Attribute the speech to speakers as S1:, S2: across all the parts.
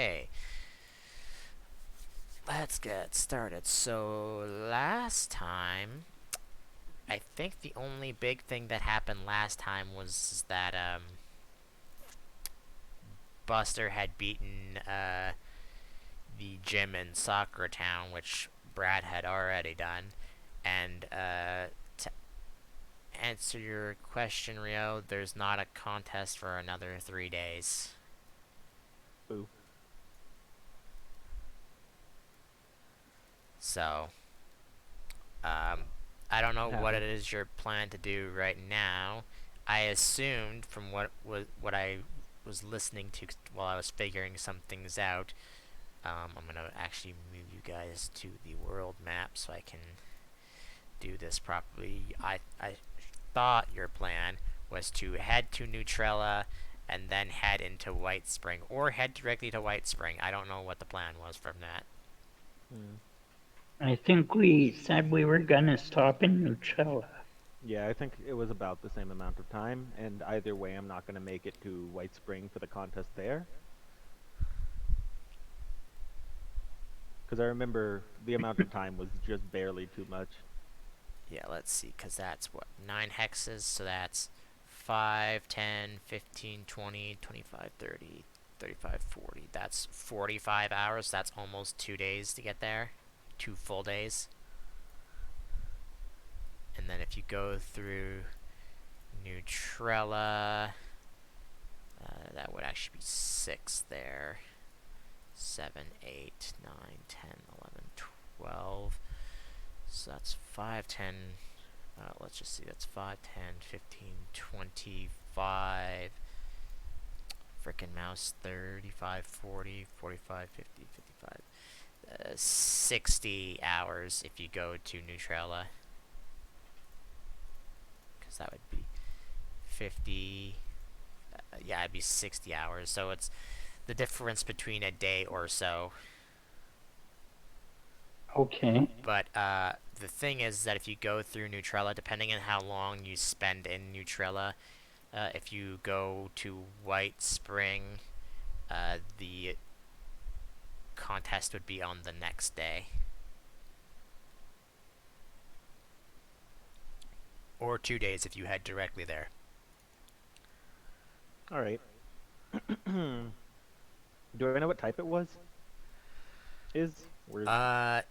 S1: Okay, let's get started. So, last time, I think the only big thing that happened last time was that Buster had beaten the gym in Soccer Town, which Brad had already done. And to answer your question, Rio, there's not a contest for another 3 days.
S2: Boo.
S1: So, Um, I don't know
S2: What
S1: what it
S2: happened?
S1: is you're planning to do right now. I assumed from what I was listening to while I was figuring some things out. I'm gonna actually move you guys to the world map so I can do this properly. I thought your plan was to head to Nutrella and then head into White Spring, or head directly to White Spring. I don't know what the plan was from that.
S2: Hmm.
S3: I think we said we were gonna stop in Nutrella.
S2: Yeah, I think it was about the same amount of time, and either way, I'm not going to make it to White Spring for the contest there. Because I remember the amount of time was just barely too much.
S1: Yeah, let's see, because that's what, 9 hexes, so that's 5, 10, 15, 20, 25, 30, 35, 40. That's 45 hours. That's almost 2 days to get there. 2 full days. And then if you go through Nutrella, that would actually be 6 there. 7, 8, 9, 10, 11, 12. So that's 5, 10. Let's just see, that's 5, 10, 15, 25. Frickin' mouse, 35, 40, 45, 50, 55. 60 hours if you go to Nutrella. Because that would be 50. Yeah, it'd be 60 hours. So it's the difference between a day or so.
S3: Okay.
S1: But the thing is that if you go through Nutrella, depending on how long you spend in Nutrella, if you go to White Spring, the contest would be on the next day. Or 2 days if you head directly there.
S2: Alright. Do I know what type it was? Is? Or is.
S1: Uh,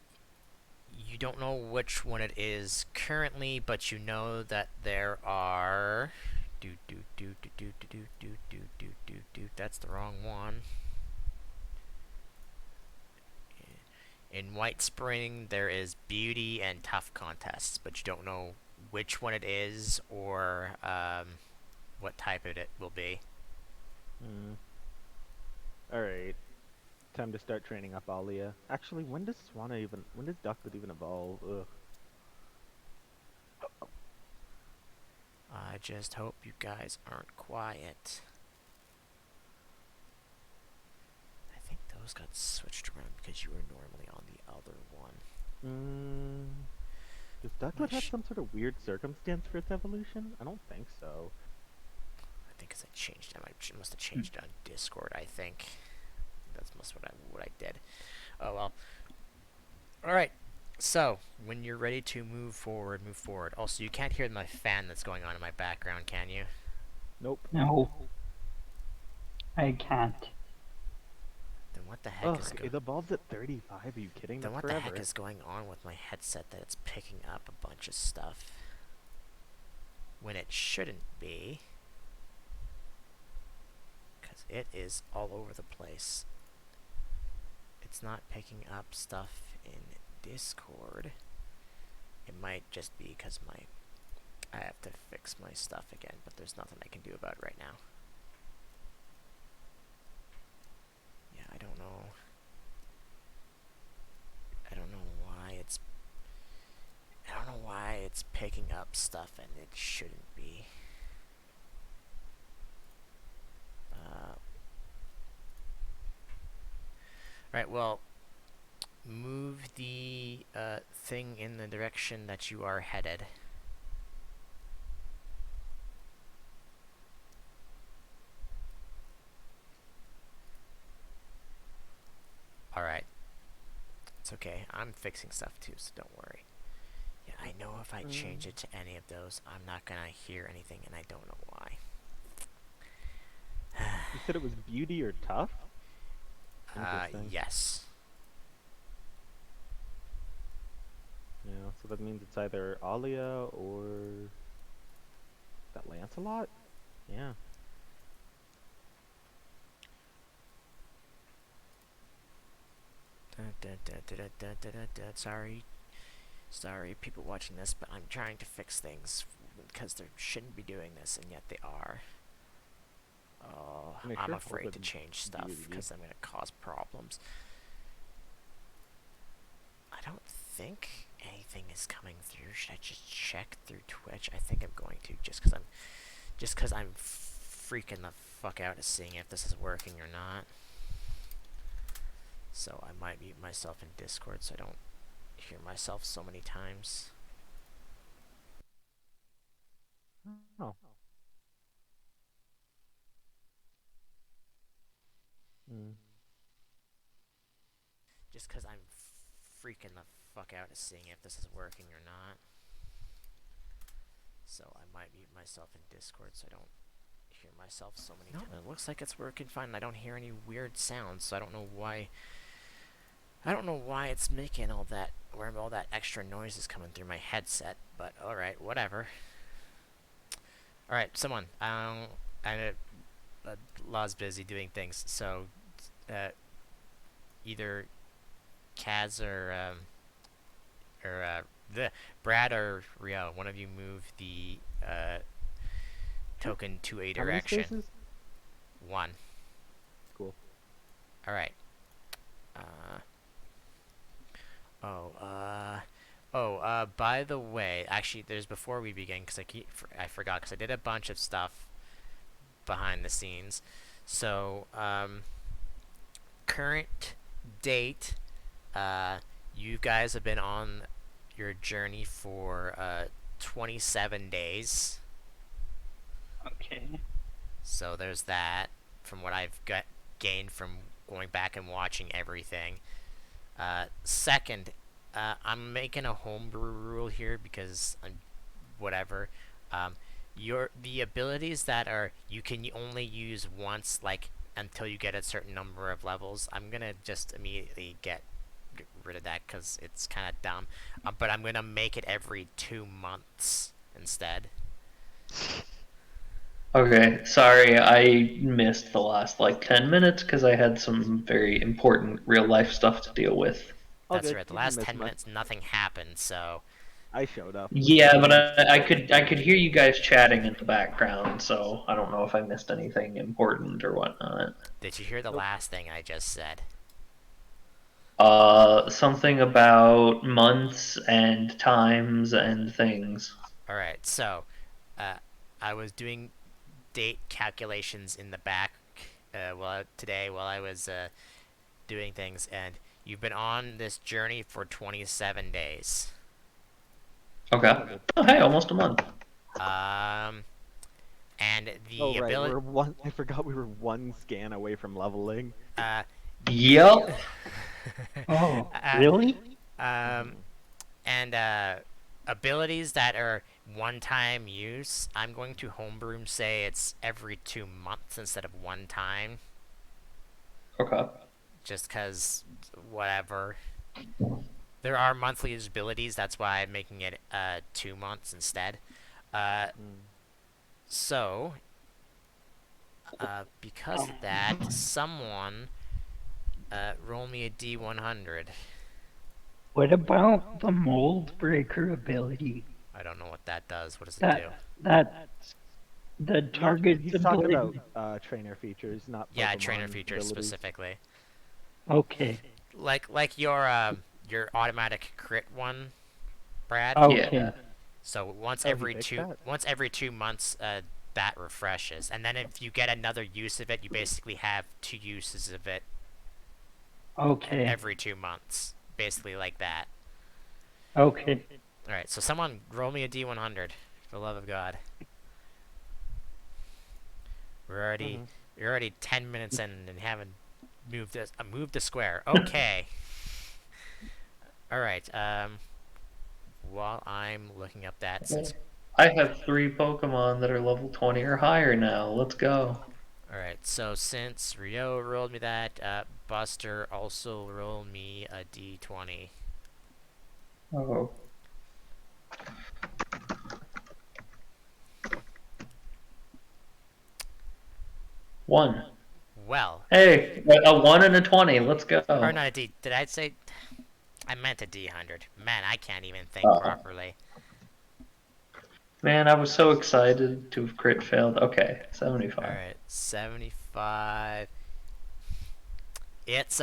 S1: you don't know which one it is currently, but you know that there are. Do do do do do do do do do do do do. That's the wrong one. In White Spring, there is beauty and tough contests, but you don't know which one it is or what type it will be.
S2: Hmm. Alright. Time to start training up Alia. Actually, when does Swanna even. When does Duckwood even evolve? Ugh.
S1: I just hope you guys aren't quiet. I think those got switched around because you were normally on the other one.
S2: Hmm. Does
S1: My
S2: Duckwood have some sort of weird circumstance for its evolution? I don't think so.
S1: I think because I changed it. I must have changed it on Discord, I think. That's most what I did. Oh well. Alright. So, when you're ready to move forward, move forward. Also, you can't hear my fan that's going on in my background, can you?
S2: Nope.
S3: No, I can't.
S1: Then what the heck is
S2: Ugh, it evolves at 35. Are you kidding?
S1: Then
S2: That's
S1: what the heck
S2: forever.
S1: is going on with my headset that it's picking up a bunch of stuff when it shouldn't be? Because it is all over the place. It's not picking up stuff in Discord. It might just be because I have to fix my stuff again, but there's nothing I can do about it right now. Yeah, I don't know. I don't know why it's I don't know why it's picking up stuff and it shouldn't be. Right, well, move the thing in the direction that you are headed. Alright. It's okay. I'm fixing stuff too, so don't worry. Yeah, I know if I change it to any of those, I'm not gonna hear anything, and I don't know why.
S2: You said it was beauty or tough? Interesting.
S1: Yes.
S2: Yeah, so that means it's either Alia or that Lancelot? Yeah.
S1: Sorry. Sorry, people watching this, but I'm trying to fix things because they shouldn't be doing this, and yet they are. Oh,
S2: I mean, I
S1: I'm
S2: sure hope
S1: afraid to
S2: it's
S1: change stuff
S2: beauty.
S1: because I'm gonna cause problems. I don't think anything is coming through. Should I just check through Twitch? I think I'm going to, just because I'm freaking the fuck out of seeing if this is working or not. So I might mute myself in Discord so I don't hear myself so many times.
S2: Oh. Mm.
S1: Just because I'm freaking the fuck out of seeing if this is working or not. So I might mute myself in Discord so I don't hear myself so many times. It looks like it's working fine. I don't hear any weird sounds, so I don't know why. I don't know why it's making all that, where all that extra noise is coming through my headset. But all right, whatever. All right, someone. I Law's busy doing things, so uh, either Kaz or the Brad or Rio, one of you move the
S2: Sure.
S1: token to a
S2: How many
S1: direction.
S2: spaces?
S1: One.
S2: Cool.
S1: All right. Uh, oh. By the way, actually, there's before we begin because I forgot because I did a bunch of stuff behind the scenes. So, current date. You guys have been on your journey for 27 days.
S3: Okay.
S1: So there's that. From what I've gained from going back and watching everything. Second, I'm making a homebrew rule here because I'm whatever. The abilities that are you can only use once, like until you get a certain number of levels. I'm gonna just immediately get rid of that because it's kind of dumb. But I'm gonna make it every 2 months instead.
S4: Okay, sorry, I missed the last like 10 minutes because I had some very important real life stuff to deal with.
S2: All
S1: That's
S2: good.
S1: right. The
S2: You didn't
S1: last
S2: miss
S1: 10
S2: much.
S1: minutes, nothing happened. So
S2: I showed up.
S4: Yeah, but
S2: Didn't
S4: I could hear you guys chatting in the background, so I don't know if I missed anything important or whatnot.
S1: did you hear the
S2: Nope.
S1: last thing I just said?
S4: Something about months and times and things.
S1: All right. So, uh, I was doing date calculations in the back today while I was doing things, and you've been on this journey for 27 days.
S4: Okay.
S2: All good.
S4: Oh, hey, almost a month.
S1: Um, and
S2: Oh
S1: the
S2: right,
S1: ability.
S2: we're one. I forgot we were one scan away from leveling.
S1: Uh,
S4: Yep.
S3: Oh,
S1: uh,
S3: really?
S1: um,
S2: Hmm.
S1: and abilities that are one-time use. I'm going to homebrew say it's every 2 months instead of one time,
S4: Okay.
S1: just because whatever. There are monthly abilities, that's why I'm making it 2 months instead. Uh,
S2: Mm.
S1: so, because of that, someone roll me a D100.
S3: What about the mold breaker ability?
S1: I don't know what that does. What does it do?
S3: That the
S2: Not.
S3: target's
S2: He's talking about
S3: ability.
S2: trainer features, not
S1: Yeah, trainer
S2: Pokemon
S1: features
S2: abilities.
S1: specifically.
S3: Okay.
S1: Like your automatic crit one, Brad.
S3: Okay.
S4: Yeah.
S1: So
S2: Oh, he fixed that.
S1: once every 2 months, that refreshes, and then if you get another use of it, you basically have two uses of it
S3: Okay.
S1: every 2 months, basically like that.
S3: Okay.
S1: All right, so someone roll me a D100, for the love of God. We're already
S2: Hmm.
S1: we're already 10 minutes in and haven't Move this. Move the square. Okay. All right. While I'm looking up that, since
S4: I have 3 Pokemon that are level 20 or higher now. Let's go.
S1: all right, so since Rio rolled me that, Buster also rolled me a d20.
S4: Oh. One.
S1: Well,
S4: Hey, a 1 and a 20. Let's
S1: or
S4: go.
S1: not a d. Did I say? I meant a d100. Man, I can't even think
S4: Oh.
S1: properly.
S4: Man, I was so excited to have crit failed. Okay,
S1: All
S4: 75.
S1: right, 75. It's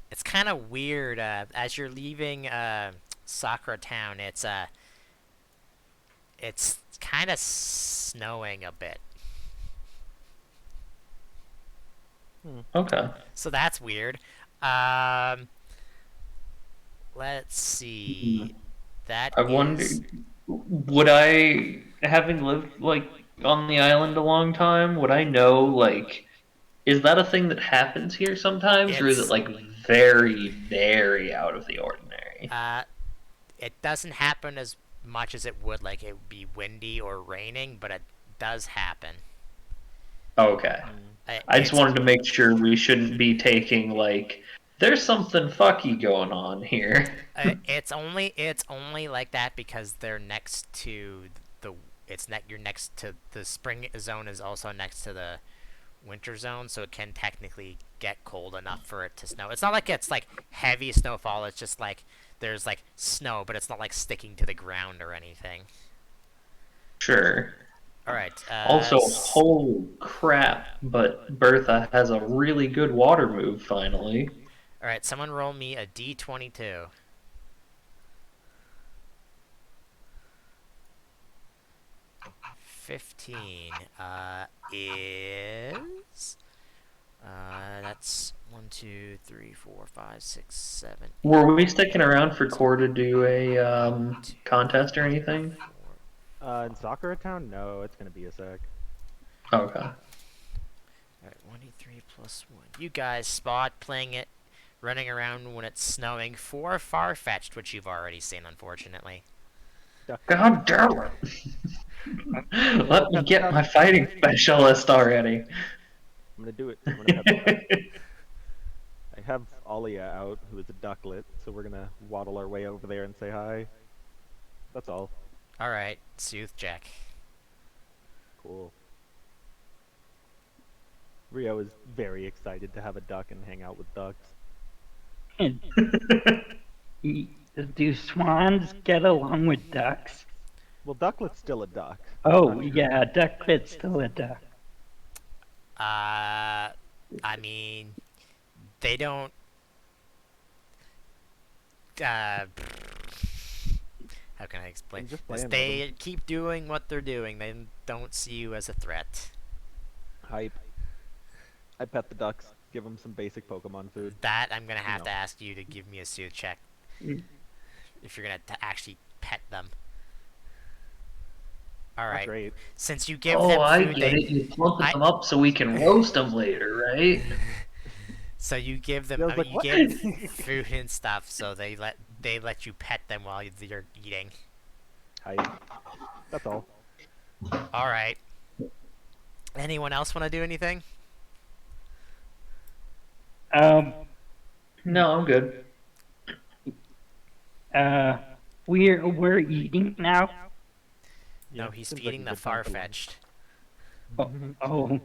S1: it's kind of weird. As you're leaving Sakura Town, it's kind of snowing a bit.
S2: Hmm.
S4: Okay.
S1: So that's weird. Um, let's see. That
S4: I wonder,
S1: is
S4: would I, having lived like on the island a long time, would I know like, is that a thing that happens here sometimes, or is it
S1: it's
S4: like very, very out of the ordinary?
S1: uh it doesn't happen as much as it would like it would be windy or raining, but it does happen.
S4: Okay.
S2: Hmm.
S4: I just
S1: It's
S4: wanted to make sure we shouldn't be taking like, there's something fucky going on here.
S1: it's only like that because they're next to the you're next to the spring zone is also next to the winter zone, so it can technically get cold enough for it to snow. It's not like it's like heavy snowfall. It's just like there's like snow, but it's not like sticking to the ground or anything.
S4: Sure.
S1: All right.
S4: Also, holy crap, but Bertha has a really good water move finally.
S1: All right. Someone roll me a d22. 15 is that's 1, 2, 3, 4, 5, 6, 7, 8,
S4: Were we sticking around for Core to do a
S1: 2,
S4: contest or
S1: 3,
S4: anything?
S1: 4.
S2: In Sakura Town, no, it's gonna be a sec.
S4: Okay.
S1: Alright, 1d3 plus 1. You guys spot playing it, running around when it's snowing for Farfetch'd, which you've already seen, unfortunately.
S2: Ducklet.
S4: God damn it!
S2: Yeah,
S4: Let me
S2: pet the
S4: get
S2: duck.
S4: my fighting specialist already.
S2: I'm gonna do it. I'm gonna pet the duck. I have Alia out, who is a ducklet, so we're gonna waddle our way over there and say hi. That's all.
S1: Alright, Sooth check.
S2: Cool. Rio is very excited to have a duck and hang out with ducks.
S3: And do swans get along with ducks?
S2: Well, ducklet's still a duck. I'm
S3: Oh,
S2: not sure.
S3: yeah, ducklet's still a duck.
S1: I mean, they don't, uh, how can I explain
S2: I'm just
S1: this?
S2: playing with them.
S1: They keep doing what they're doing. They don't see you as a threat.
S2: Hype. I pet the ducks, give them some basic Pokemon food.
S1: That I'm gonna
S2: You
S1: have to
S2: know.
S1: ask you to give me a Sooth check
S3: Mm.
S1: if you're gonna actually pet them. All
S2: Not
S1: right.
S2: great.
S1: Since you give
S4: Oh,
S1: them
S4: I
S1: food,
S4: get it. You plump
S1: I
S4: them up so we can roast them later, right?
S1: so you give them.
S2: Rio's like,
S1: You
S2: what?
S1: give food and stuff, so they let you pet them while you're eating.
S2: Hype. That's all.
S1: All right. Anyone else want to do anything?
S3: Um,
S4: No, I'm good.
S3: uh, we're eating now.
S1: No,
S2: Yeah,
S1: he's
S2: seems like
S1: feeding
S2: a
S1: the
S2: good time for lunch.
S1: Farfetch'd.
S3: Oh, oh,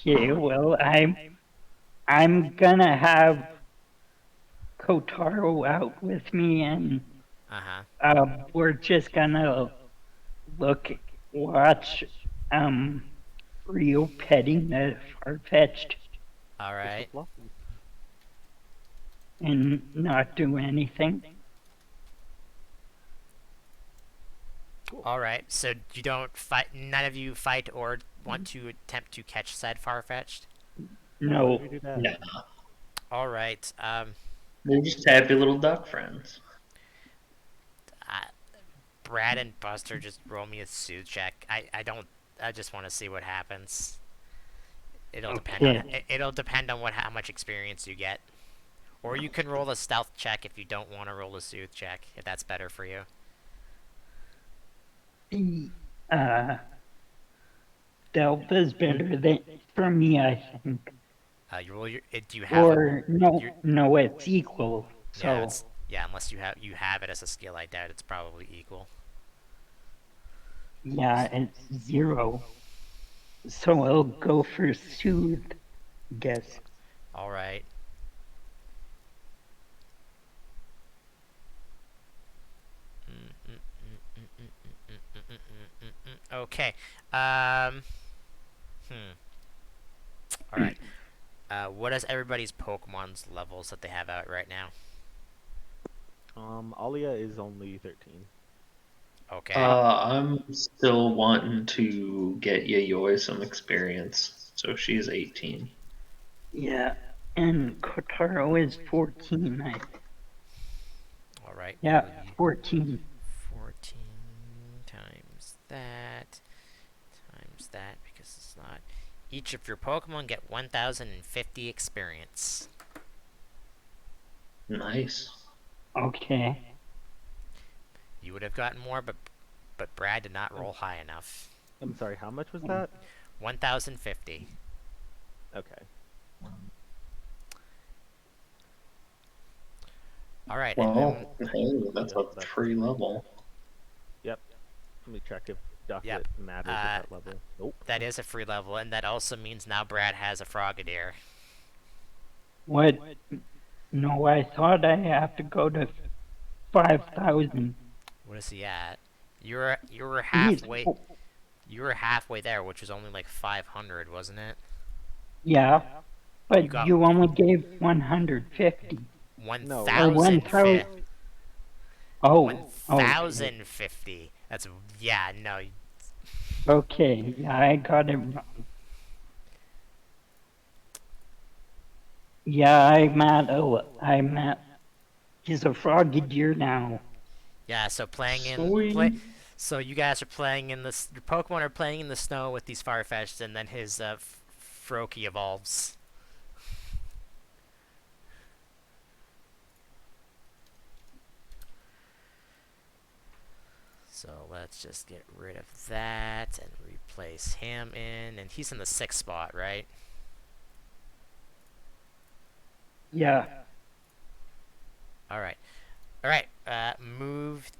S3: yeah. Well, I'm gonna have Kotaro out with me, and
S1: Uh huh.
S3: we're just gonna look, watch, Rio petting the far-fetched
S1: All
S2: You're so
S1: right.
S2: fluffy.
S3: and not do anything.
S2: Cool.
S1: All right. So you don't fight. None of you fight or want to attempt to catch said Farfetch'd.
S2: No, why did we
S3: No.
S2: do that?
S4: No,
S1: All right.
S4: they're just happy little duck friends.
S1: Uh, Brad and Buster just roll me a suit check. I don't. I just want to see what happens. It'll depend on
S3: Okay.
S1: it'll depend on how much experience you get. Or you can roll a stealth check if you don't want to roll a soothe check, if that's better for you.
S3: Uh, Stealth is better than for me, I think.
S1: You roll your. Do you have a?
S3: Or
S1: Your,
S3: no, it's equal.
S1: yeah,
S3: So
S1: it's unless you have it as a skill, I doubt it's probably equal.
S3: yeah, it's 0. So I'll go for soothe, guess.
S1: All right. Okay. Hmm. All right. What is everybody's Pokemon's levels that they have out right now?
S2: Alia is only 13.
S1: Okay.
S4: I'm still wanting to get Yayoi some experience, so she's 18.
S3: Yeah, and Kotaro is 14.
S1: All right.
S3: Yeah, 14.
S1: 14 times that because it's not. Each of your Pokemon get 1,050 experience.
S4: Nice.
S3: Okay.
S1: You would have gotten more, but Brad did not roll high enough.
S2: I'm sorry, how much was that?
S1: 1,050.
S2: Okay.
S1: All right, and
S4: Well,
S1: then
S4: hey, that's a
S2: That's
S4: free level.
S2: Yep. Let me check if
S1: yep,
S2: Ducklet matters at that level. Nope.
S1: that is a free level, and that also means now Brad has a Frogadier.
S3: What? No, I thought I have to go to 5,000.
S1: What is he at? You were
S3: He's
S1: halfway. You were halfway there, which was only like 500, wasn't it?
S3: Yeah,
S1: You
S3: but
S1: got
S3: you only gave 150
S2: No,
S3: or
S1: 1,050.
S3: 1,000. Oh, okay.
S1: 1,050. That's yeah. No.
S3: Okay, yeah, I got it wrong. Yeah, I'm at. He's a Frogadier now.
S1: Yeah. So playing in
S4: Sweet.
S1: So you guys are playing in this. Your Pokemon are playing in the snow with these Farfetch'd, and then his Froakie evolves. So let's just get rid of that and replace him in, and he's in the 6th spot, right?
S3: Yeah.
S1: All right, all right. Move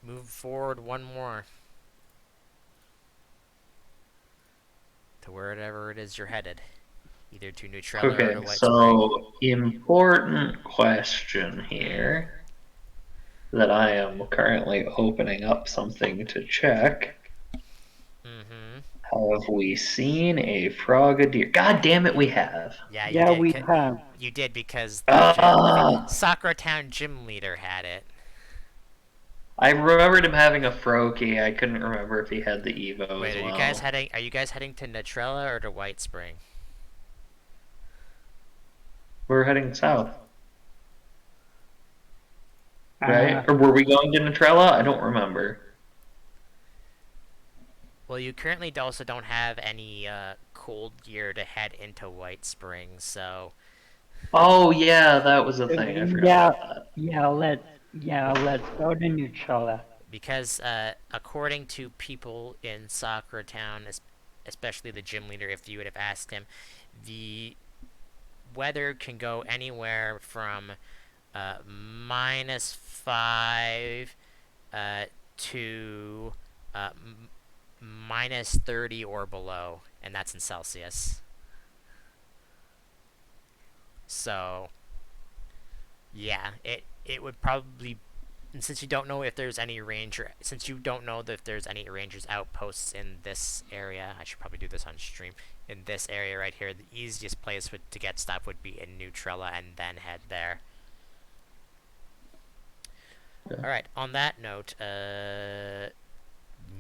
S1: move forward one more to wherever it is you're headed, either to Nuetrella or
S4: Okay,
S1: to White Spring.
S4: so important question here that I am currently opening up something to check.
S1: Mm-hmm.
S4: Have we seen a Frogadier? God damn it, we have.
S1: Yeah, you
S3: Yeah,
S1: did.
S3: we have.
S1: You did because the
S4: Ah,
S1: Sakura Town gym leader had it.
S4: I remembered him having a Froakie. I couldn't remember if he had the Evo
S1: Wait,
S4: as
S1: are you guys
S4: well.
S1: heading? Are you guys heading to Nuetrella or to White Spring?
S4: We're heading south,
S3: Uh,
S4: right? Or were we going to Nuetrella? I don't remember.
S1: Well, you currently also don't have any cold gear to head into White Spring, so
S4: Oh yeah, that was a thing. I forgot
S3: yeah,
S4: about that.
S3: let's go to Nutrella.
S1: because according to people in Sakura Town, especially the gym leader, if you would have asked him, the weather can go anywhere from -5 to -30 or below, and that's in Celsius. So yeah, it would probably. And since you don't know if there's any since you don't know if there's any rangers outposts in this area, I should probably do this on stream. In this area right here, the easiest place to get stuff would be in Nuetrella and then head there.
S4: Yeah.
S1: All right. On that note,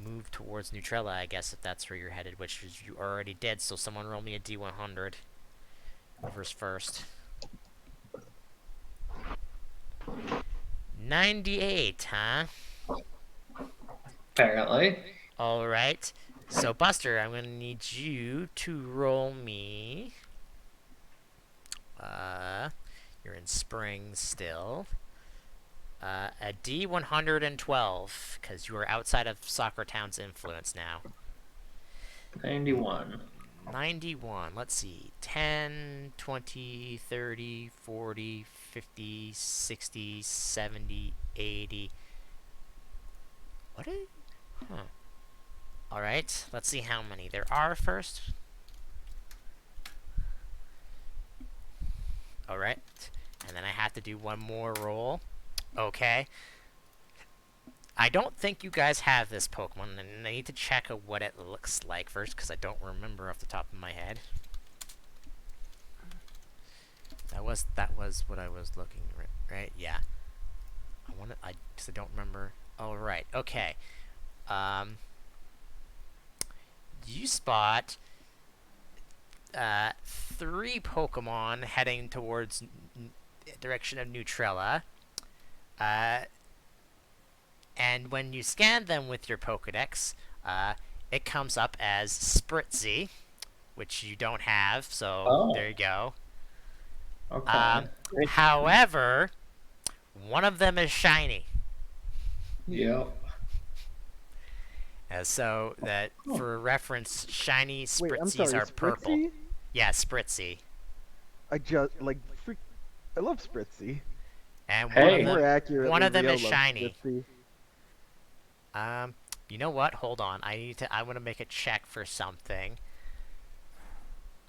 S1: move towards Nuetrella, I guess, if that's where you're headed, which you already did. So someone roll me a D100. Whoever's first. 98, huh?
S4: Apparently.
S1: All right. So Buster, I'm gonna need you to roll me. You're in spring still. A D112, because you are outside of Soccer Town's influence now.
S4: 91.
S1: 91. Let's see. 10, 20, 30, 40, 50, 60, 70, 80. What? Huh. Alright, let's see how many there are first. Alright. And then I have to do one more roll. Okay. I don't think you guys have this Pokemon, and I need to check what it looks like first, because I don't remember off the top of my head. That was what I was looking, right? Yeah. Because I don't remember. Oh, right. Okay. You spot 3 Pokemon heading towards direction of Nuetrella. And when you scan them with your Pokedex, it comes up as Spritzy, which you don't have, so there
S4: Oh,
S1: you go.
S4: okay.
S1: However, one of them is shiny.
S4: Yep.
S1: So that for reference, shiny
S2: Wait, I'm
S1: Spritzys
S2: sorry,
S1: are purple.
S2: Spritzy?
S1: Yeah, Spritzy.
S2: I love Spritzy.
S1: And
S4: Hey.
S2: More accurately,
S1: one of them
S2: Rio
S1: is
S2: loves
S1: shiny.
S2: Spritzy.
S1: You know what? Hold on. I want to make a check for something.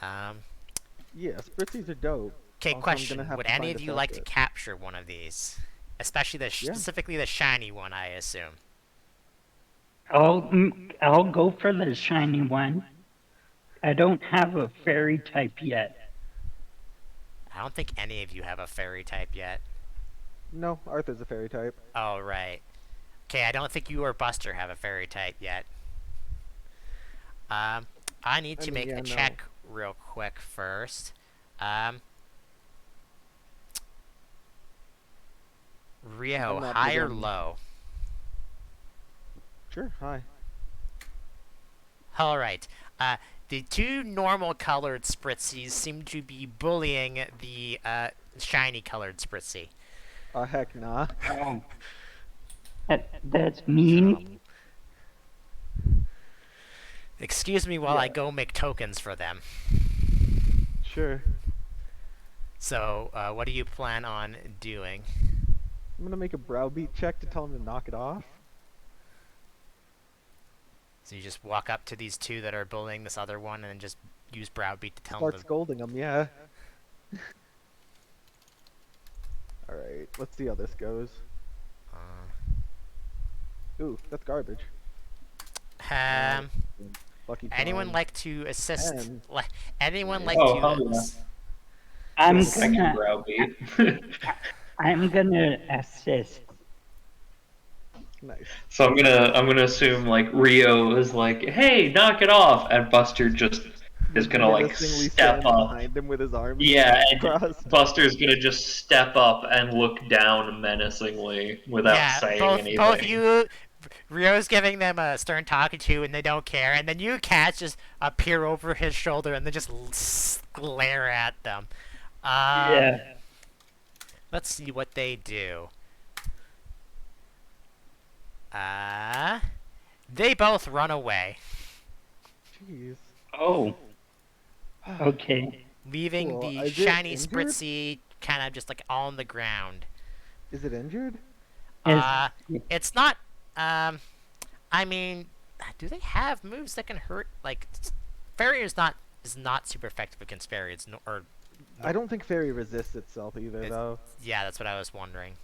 S2: Yeah, Spritzys are dope.
S1: Okay,
S2: Also, I'm
S1: question.
S2: gonna have
S1: Would
S2: to
S1: any
S2: find
S1: of
S2: a
S1: you like to
S2: facet.
S1: capture one of these? Especially
S2: Yeah.
S1: specifically the shiny one, I assume.
S3: I'll go for the shiny one. I don't have a fairy type yet.
S1: I don't think any of you have a fairy type yet.
S2: No, Arthur's a fairy type.
S1: Oh, right. Okay, I don't think you or Buster have a fairy type yet. I need to make a
S2: no.
S1: check real quick first. Rio,
S2: I'm not
S1: high
S2: big
S1: or
S2: on-
S1: low?
S2: Sure, hi.
S1: Alright. The 2 normal colored Spritzys seem to be bullying the shiny colored Spritzy.
S2: Heck nah.
S3: Oh, that's mean.
S1: Excuse me while
S2: Yeah.
S1: I go make tokens for them.
S2: Sure.
S1: So, what do you plan on doing?
S2: I'm gonna make a browbeat check to tell him to knock it off.
S1: So you just walk up to these 2 that are bullying this other one and then just use browbeat to tell
S2: Start
S1: them to...
S2: scolding him, yeah. Alright, let's see how this goes. Ooh, that's garbage. Lucky
S1: Anyone
S2: charm.
S1: like to assist?
S2: And-
S1: Anyone
S2: Nice.
S1: like
S4: Oh,
S1: to...
S4: hell yeah.
S3: I'm
S4: Yes, I can
S3: gonna
S4: browbeat.
S3: I'm gonna assist.
S2: Nice.
S4: So I'm gonna assume like Rio is like, hey, knock it off, and Buster just is gonna like
S2: Menacingly
S4: step
S2: stands
S4: up.
S2: behind him with his arms
S4: Yeah, and
S2: crossed.
S4: Buster's gonna just step up and look down menacingly without
S1: Yeah,
S4: saying
S1: both
S4: anything.
S1: you... Rio's giving them a stern talking to, and they don't care. And then you cats just appear over his shoulder and then just glare at them.
S3: Yeah.
S1: Let's see what they do. They both run away,
S2: Jeez.
S3: Oh, okay.
S1: leaving
S2: Cool.
S1: the
S2: Is it
S1: shiny
S2: injured?
S1: Spritzy kind of just like on the ground.
S2: Is it injured?
S1: It's not. I mean, do they have moves that can hurt? Like, Fairy is not super effective against Fairy. It's no, or
S2: I don't think fairy resists itself either,
S1: It's-
S2: though.
S1: yeah, that's what I was wondering.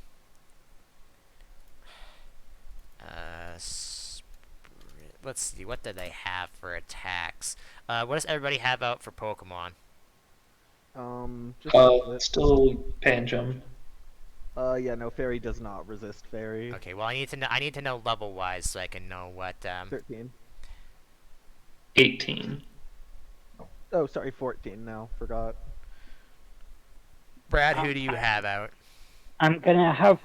S1: Let's see, what do they have for attacks? What does everybody have out for Pokemon?
S2: Just Diglett.
S4: Still Panjum.
S2: Yeah, no, fairy does not resist fairy.
S1: Okay, well I need to know level wise so I can know what
S2: 13.
S4: 18.
S2: Oh, sorry, 14 now. Forgot.
S1: Brad, who do you have out?
S3: I'm gonna have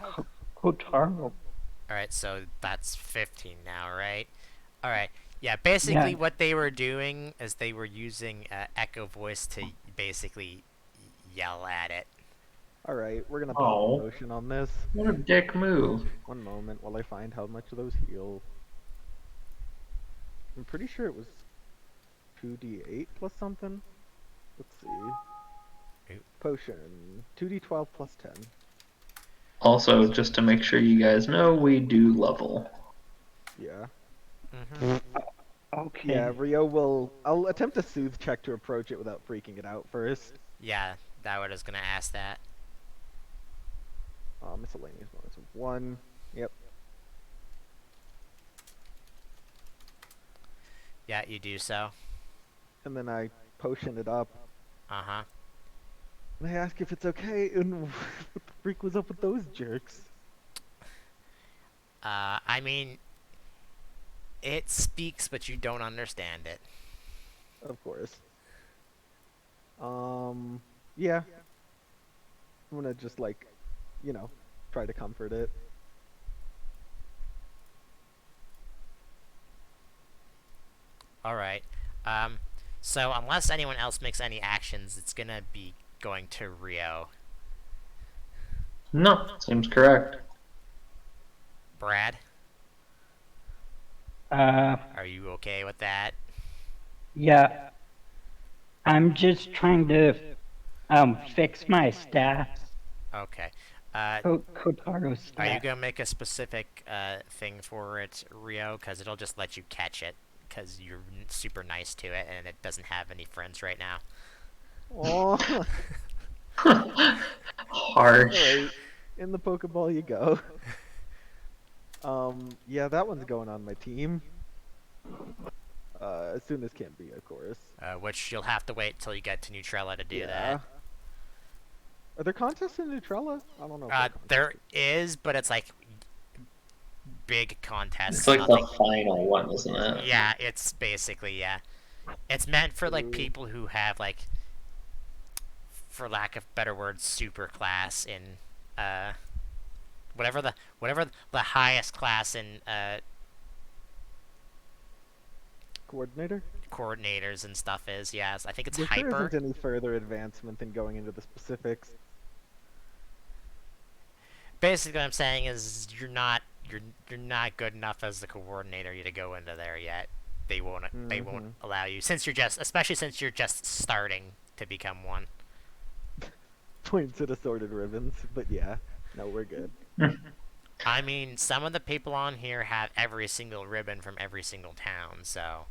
S3: Kotaro.
S1: Alright, so that's 15 now, right? All right. Yeah, basically
S3: Yeah.
S1: what they were doing is they were using Echo Voice to basically yell at it.
S2: All right, we're gonna pop a
S4: Oh,
S2: potion on this.
S4: what a dick move.
S2: One moment while I find how much of those heal. I'm pretty sure it was 2d8 plus something. Let's see.
S1: Oop.
S2: Potion 2d12 plus 10.
S4: Also, just to make sure you guys know, we do level.
S2: Yeah.
S1: Mm-hmm.
S2: Yeah,
S3: Okay.
S2: Rio will. I'll attempt a soothe check to approach it without freaking it out first.
S1: Yeah, that what I was gonna ask that.
S2: Miscellaneous bonus of 1. Yep.
S1: Yeah, you do so.
S2: And then I potion it up.
S1: Uh-huh.
S2: And I ask if it's okay, and what the freak was up with those jerks?
S1: I mean, it speaks, but you don't understand it.
S2: Of course. Yeah. I'm gonna just, like, try to comfort it.
S1: All right. Um, so unless anyone else makes any actions, it's gonna be going to Rio.
S4: No, seems correct.
S1: Brad,
S3: Uh,
S1: are you okay with that?
S3: yeah. I'm just trying to fix my stats.
S1: Okay.
S3: Kotaro
S1: Are you
S3: stats.
S1: gonna make a specific thing for it, Rio? Because it'll just let you catch it. Because you're super nice to it, and it doesn't have any friends right now.
S2: Oh,
S4: Harsh.
S2: alright. In the Pokeball you go. Yeah, that one's going on my team. As soon as can be, of course.
S1: Which you'll have to wait till you get to Nutrella to do that.
S2: Yeah. Are there contests in Nutrella? I don't know if
S1: There
S2: contests.
S1: is, but it's like big
S4: It's
S1: contests.
S4: like the
S1: Nothing.
S4: final one, isn't it?
S1: Yeah, it's basically yeah. It's meant for like
S2: Ooh.
S1: people who have like, for lack of better words, super class in uh whatever the highest class in
S2: Coordinator?
S1: coordinators and stuff is. Yes, I think it's
S2: There sure
S1: hyper.
S2: isn't any further advancement than going into the specifics.
S1: Basically, what I'm saying is you're not good enough as the coordinator to go into there yet. They won't
S2: Mm-hmm.
S1: allow you, since you're just, especially since you're just starting to become one.
S2: Points at assorted ribbons, but yeah. No, we're good.
S1: I mean, some of the people on here have every single ribbon from every single town, so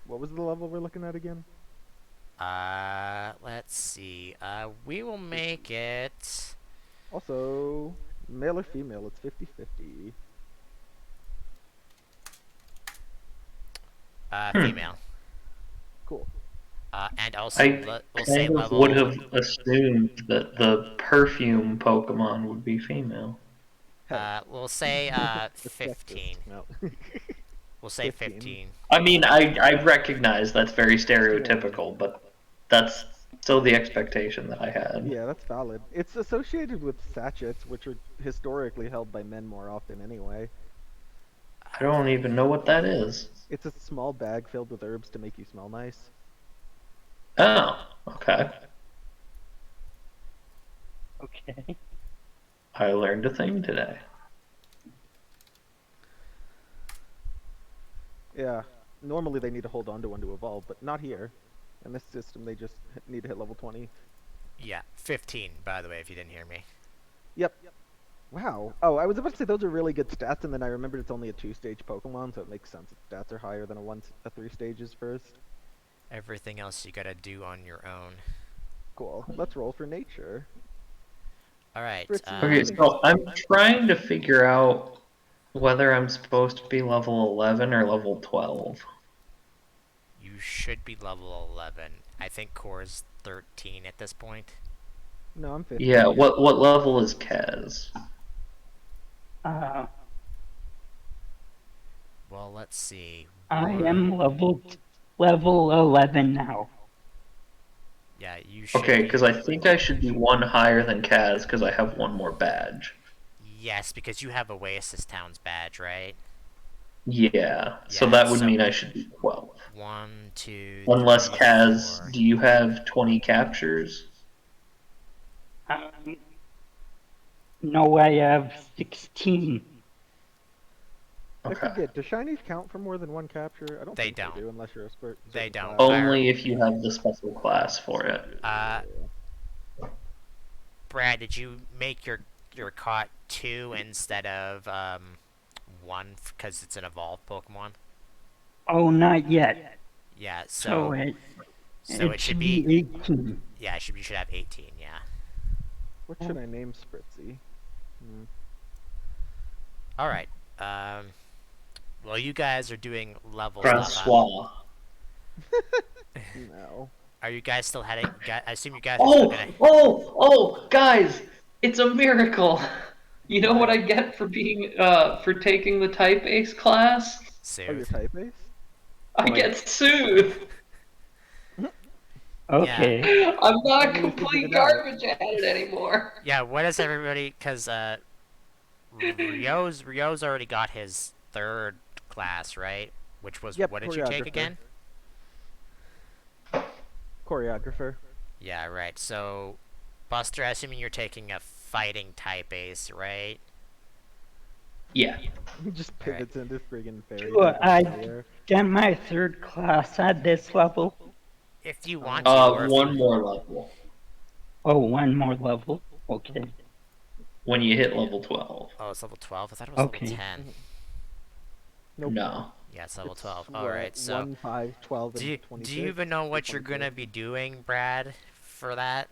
S2: What was the level we're looking at again?
S1: let's see. We will make it
S2: Also, male or female, it's 50-50.
S1: female.
S2: Cool.
S1: And also
S4: I
S1: we'll say
S4: kind of would
S1: level.
S4: have assumed that the perfume Pokemon would be female.
S2: Hey,
S1: We'll say
S2: it's sexist.
S1: 15.
S2: No.
S1: We'll say
S2: 15.
S1: 15.
S4: I mean, I recognize that's very
S2: Sure.
S4: stereotypical, but that's still the expectation that I had.
S2: Yeah, that's valid. It's associated with sachets, which are historically held by men more often anyway.
S4: I don't even know what that is.
S2: It's a small bag filled with herbs to make you smell nice.
S4: Oh, okay.
S3: Okay.
S4: I learned a thing today.
S2: Yeah. Normally they need to hold on to one to evolve, but not here. In this system, they just need to hit level 20.
S1: Yeah, 15, by the way, if you didn't hear me.
S2: Yep. Wow. Oh, I was about to say those are really good stats, and then I remembered it's only a 2-stage Pokemon, so it makes sense its stats are higher than a 3 stages first.
S1: Everything else you gotta do on your own.
S2: Cool. Let's roll for nature.
S1: Alright,
S2: Fritzy,
S4: Okay, so I'm trying to figure out whether I'm supposed to be level 11 or level 12.
S1: you should be level 11. I think Core's 13 at this point.
S2: No, I'm 15.
S4: Yeah, what level is Kaz?
S3: Uh,
S1: Well, let's see.
S3: I am level 11 now.
S1: Yeah, you should
S4: Okay,
S1: be.
S4: because I think I should be one higher than Kaz because I have one more badge.
S1: Yes, because you have Oasis Town's badge, right?
S4: Yeah, so
S1: Yeah,
S4: that would
S1: so
S4: mean I should do 12.
S1: 1, 2,
S4: Unless
S1: 3,
S4: Kaz,
S1: 4.
S4: do you have 20 captures?
S3: Um, no, I have 16.
S2: I
S4: Okay.
S2: forget. Do shinies count for more than one capture? I don't
S1: They
S2: think
S1: don't.
S2: they do unless you're a
S1: They
S2: certain
S1: don't.
S2: class.
S4: Only if you have the special class for it.
S1: Brad, did you make your caught 2 instead of 1 because it's an evolved Pokemon?
S3: Oh, not yet.
S1: Yeah,
S3: So
S1: so
S3: it
S1: it should
S3: should
S1: be,
S3: be 18.
S1: yeah, you should have 18, yeah.
S2: What should I name Spritzy?
S1: All right. Um well, you guys are doing level stuff.
S4: Francois.
S2: No.
S1: Are you guys still heading? I assume you guys are still
S4: Oh,
S1: gonna
S4: guys, it's a miracle. You know what
S1: what?
S4: I get for being for taking the Type Ace class?
S2: Oh, your
S1: Soothe.
S2: type ace?
S4: I
S2: Like,
S4: get Soothe.
S1: Yeah.
S3: Okay.
S4: I'm not
S2: finally figured
S4: complete
S2: it out.
S4: garbage at it anymore.
S1: Yeah, what is everybody? Because Ryo's already got his 3rd class, right? Which was,
S2: Yep,
S1: what did you take again?
S2: Choreographer.
S1: Yeah, right. So, Buster, assuming you're taking a fighting type ace, right?
S4: Yeah.
S2: Just
S1: Alright.
S2: pivots into friggin' fairy
S3: Sure,
S2: type
S3: I
S2: in the air.
S3: done my 3rd class at this level.
S1: If you want to, or if you...
S4: One more level
S3: Oh, one more level. Okay.
S4: when you hit level 12.
S1: Oh, it's level 12? I thought it was level
S3: Okay.
S1: 10.
S2: Nope.
S4: No.
S1: Yeah, it's level
S2: It's
S1: 12.
S2: what,
S1: Alright, so...
S2: 1, 5, 12,
S1: Do
S2: and
S1: you,
S2: 26.
S1: do you even know
S2: or
S1: what you're
S2: 26.
S1: gonna be doing, Brad, for that?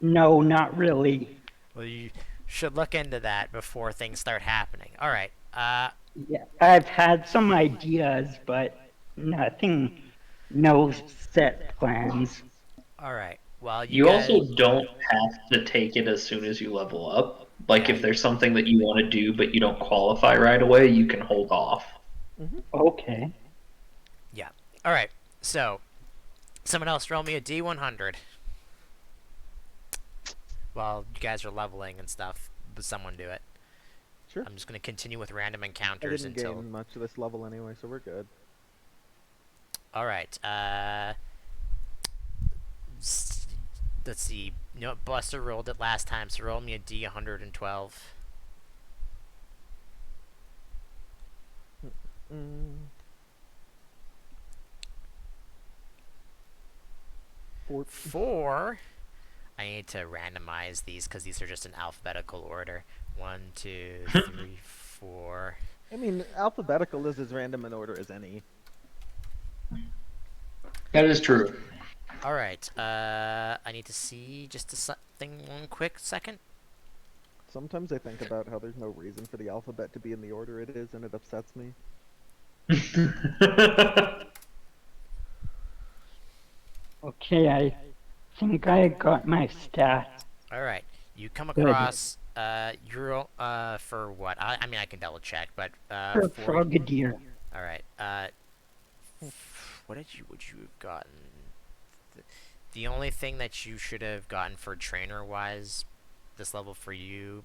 S3: No, not really.
S1: Well, you should look into that before things start happening. Alright,
S3: Yeah, I've had some ideas, but nothing, no set plans.
S1: alright. Well, you
S4: You
S1: guys...
S4: also don't have to take it as soon as you level up. Like
S1: Yeah.
S4: if there's something that you want to do but you don't qualify right away, you can hold off.
S3: Okay.
S1: Yeah. Alright, so... Someone else roll me a D100. While you guys are leveling and stuff, but someone do it.
S2: Sure.
S1: I'm just gonna continue with random
S2: I
S1: encounters
S2: didn't
S1: until...
S2: gain much of this level anyway, so we're good.
S1: Alright, let's see. You know, Buster rolled it last time, so roll me a D112.
S2: Mm.
S1: 4. I need to randomize these because these are just in alphabetical order. 1, 2, 3, 4.
S2: I mean, alphabetical is as random an order as any.
S4: That is true.
S1: Alright, I need to see just one quick second.
S2: Sometimes I think about how there's no reason for the alphabet to be in the order it is, and it upsets me.
S3: Okay, I think I got my stats.
S1: Alright, you come
S3: Good.
S1: across, for what? I mean, I can double check, but,
S3: For
S1: for...
S3: Frogadier.
S1: Alright, would you have gotten? The only thing that you should have gotten for trainer-wise, this level for you,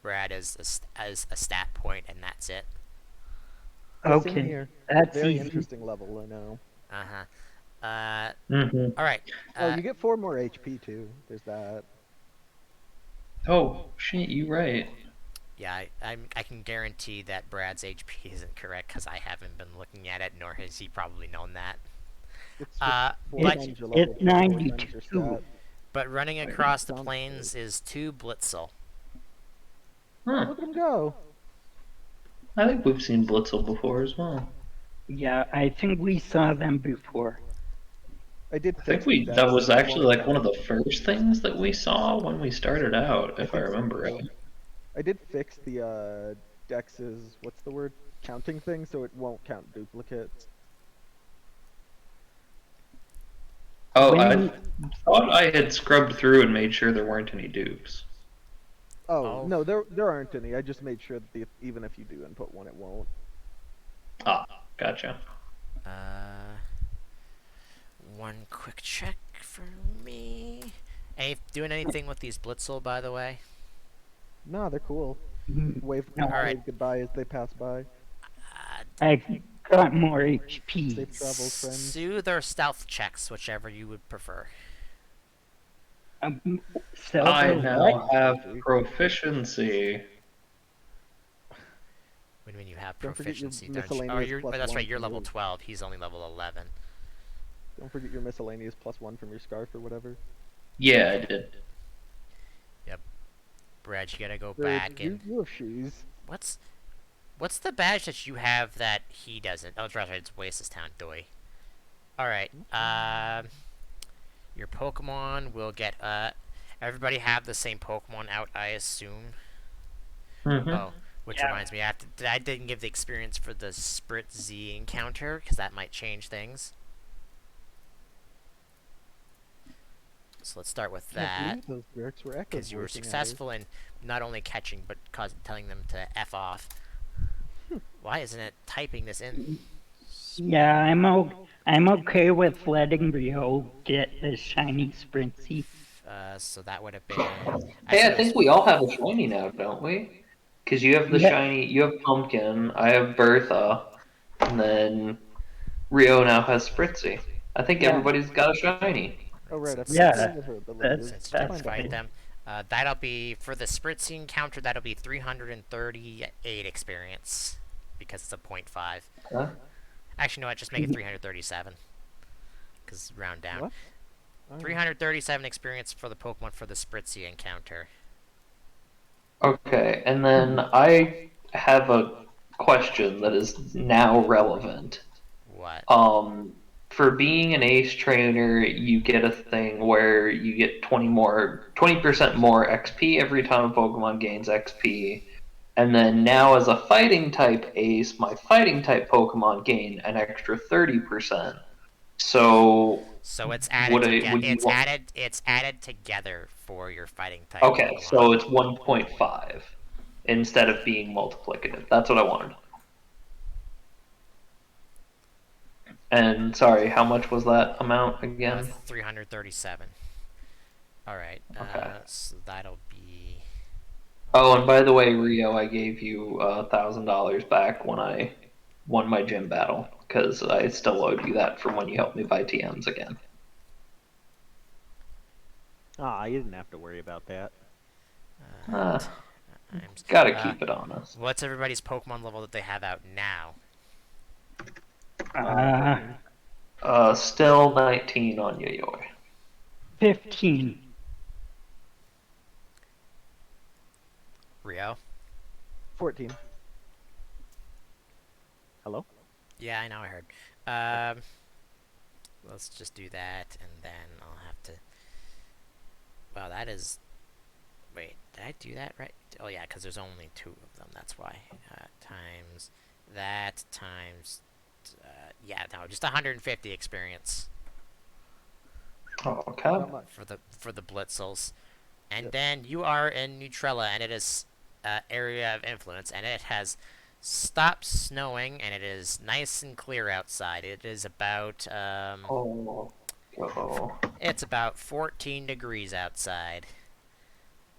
S1: Brad, is a stat point, and that's it.
S2: Yeah, same
S3: Okay,
S2: here.
S3: that's
S2: Very
S3: easy.
S2: interesting level, I know.
S1: Alright,
S2: Oh, you get 4 more HP too. There's that.
S4: Oh, shit, you right.
S1: yeah, I can guarantee that Brad's HP isn't correct, because I haven't been looking at it, nor has he probably known that.
S2: It's just
S1: Uh,
S2: 4
S1: but-
S2: times your level,
S3: It's
S2: 4 times your
S3: 92.
S2: stat.
S1: But running across the
S2: Sounds
S1: plains is 2 Blitzel.
S4: Huh.
S2: Look at him go.
S4: I think we've seen Blitzel before as well.
S3: Yeah, I think we saw them before.
S2: I did
S4: I think
S2: fix
S4: that was
S2: so it
S4: actually
S2: won't
S4: like one of
S2: count.
S4: the first things that we saw when we started out, if I
S2: think so,
S4: remember
S2: too.
S4: right.
S2: I did fix the Dex's, what's the word? Counting thing, so it won't count duplicates.
S4: Oh,
S3: When-
S4: I thought I had scrubbed through and made sure there weren't any dupes.
S2: Oh,
S1: Oh.
S2: no, there aren't any. I just made sure that even if you do input one, it won't.
S4: Ah, gotcha.
S1: One quick check for me. Doing anything with these Blitzel, by the way?
S2: No, they're cool. Wave,
S3: No,
S1: Alright.
S2: wave goodbye as they pass by.
S3: I've got more HP.
S2: Safe travels, friends.
S1: Soothe or stealth checks, whichever you would prefer.
S3: Stealth
S4: I
S3: or
S4: now
S3: what?
S4: have proficiency.
S1: When you have
S2: Don't forget your
S1: proficiency, don't you? Oh,
S2: miscellaneous plus
S1: that's
S2: 1
S1: right. You're
S2: from
S1: level
S2: your.
S1: 12. He's only level 11.
S2: Don't forget your miscellaneous plus 1 from your scarf or whatever.
S4: Yeah, I did.
S1: Brad, you gotta go
S2: Bird,
S1: back and
S2: you have shoes.
S1: what's the badge that you have that he doesn't? Oh, that's right. It's Oasis Town, doy. All right. Your Pokemon will get everybody have the same Pokemon out, I assume.
S4: Mm-hmm.
S1: Oh, which
S3: Yeah.
S1: reminds me, I didn't give the experience for the Sprit Z encounter because that might change things. So let's start with
S2: Can't
S1: that
S2: believe those Dirks were echoes
S1: because you were
S2: voicing at us.
S1: successful in not only catching but telling them to f off. Why isn't it typing this in?
S3: Yeah, I'm okay with letting Rio get the shiny Sprintsy.
S1: So that would have been.
S4: Hey,
S1: said
S4: I
S1: it was
S4: think we all have a shiny now, don't we? Because you have the
S3: Yeah.
S4: shiny, you have Pumpkin, I have Bertha, and then Rio now has Spritzy. I think
S3: Yeah.
S4: everybody's got a shiny.
S2: Oh right, I
S3: Yeah,
S2: forgot what her ability is.
S1: since you
S3: that's
S1: didn't
S2: Find out.
S1: fight
S3: good.
S1: them. That'll be for the Spritzy encounter. That'll be 338 experience because it's a 0.5.
S4: Huh?
S1: Actually, no, just make it 337 because round down.
S2: What? Oh,
S1: 337 experience for the Pokemon for the Spritzy encounter.
S4: Okay, and then I have a question that is now relevant.
S1: What?
S4: For being an ace trainer, you get a thing where you get 20% more XP every time a Pokemon gains XP. And then now as a fighting type ace, my fighting type Pokemon gain an extra 30%. So
S1: So it's added
S4: would
S1: together.
S4: would you want
S1: It's added together for your fighting type
S4: Okay,
S1: Pokemon.
S4: so it's 1.5 instead of being multiplicative. That's what I wanted. And sorry, how much was that amount again?
S1: 337. All right.
S4: Okay.
S1: So that'll be.
S4: Oh, and by the way, Rio, I gave you $1,000 back when I won my gym battle because I still owed you that from when you helped me buy TMs again.
S2: Ah, you didn't have to worry about that.
S4: Gotta keep it honest.
S1: What's everybody's Pokemon level that they have out now?
S4: Still 19 on Yayoi.
S3: 15.
S1: Rio?
S2: 14. Hello?
S1: Yeah, I know. I heard. Let's just do that, and then I'll have to. Wow, that is. Wait, did I do that right? Oh yeah, because there's only 2 of them. That's why. Times that times. Yeah, no, just 150 experience
S4: Okay.
S2: Not much.
S1: for the Blitzels, and
S2: Yep.
S1: then you are in Nuetrella, and it is area of influence, and it has stopped snowing, and it is nice and clear outside. It is about
S4: Oh.
S1: it's about 14 degrees outside.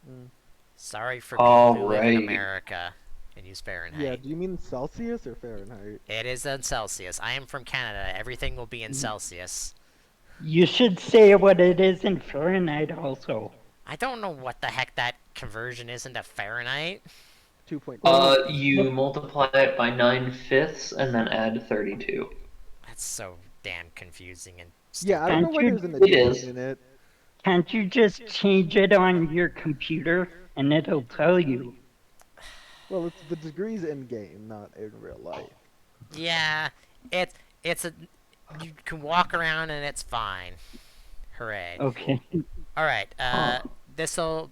S2: Mm.
S1: Sorry for people who live in
S4: Alright.
S1: America and use Fahrenheit.
S2: Yeah, do you mean Celsius or Fahrenheit?
S1: It is in Celsius. I am from Canada. Everything will be in
S2: Mm-hmm.
S1: Celsius.
S3: You should say what it is in Fahrenheit also.
S1: I don't know what the heck that conversion is into Fahrenheit.
S2: 2.2.
S4: You multiply it by 9/5 and then add 32.
S1: That's so damn confusing and
S2: Yeah, I don't know
S3: Can't
S2: why
S3: you-
S2: there's an
S4: It is.
S2: addition in it.
S3: Can't you just change it on your computer and it'll tell you?
S2: Well, it's the degrees in game, not in real life.
S1: Yeah, it's a you can walk around and it's fine. Hooray!
S3: Okay.
S1: All right.
S4: Huh.
S1: This'll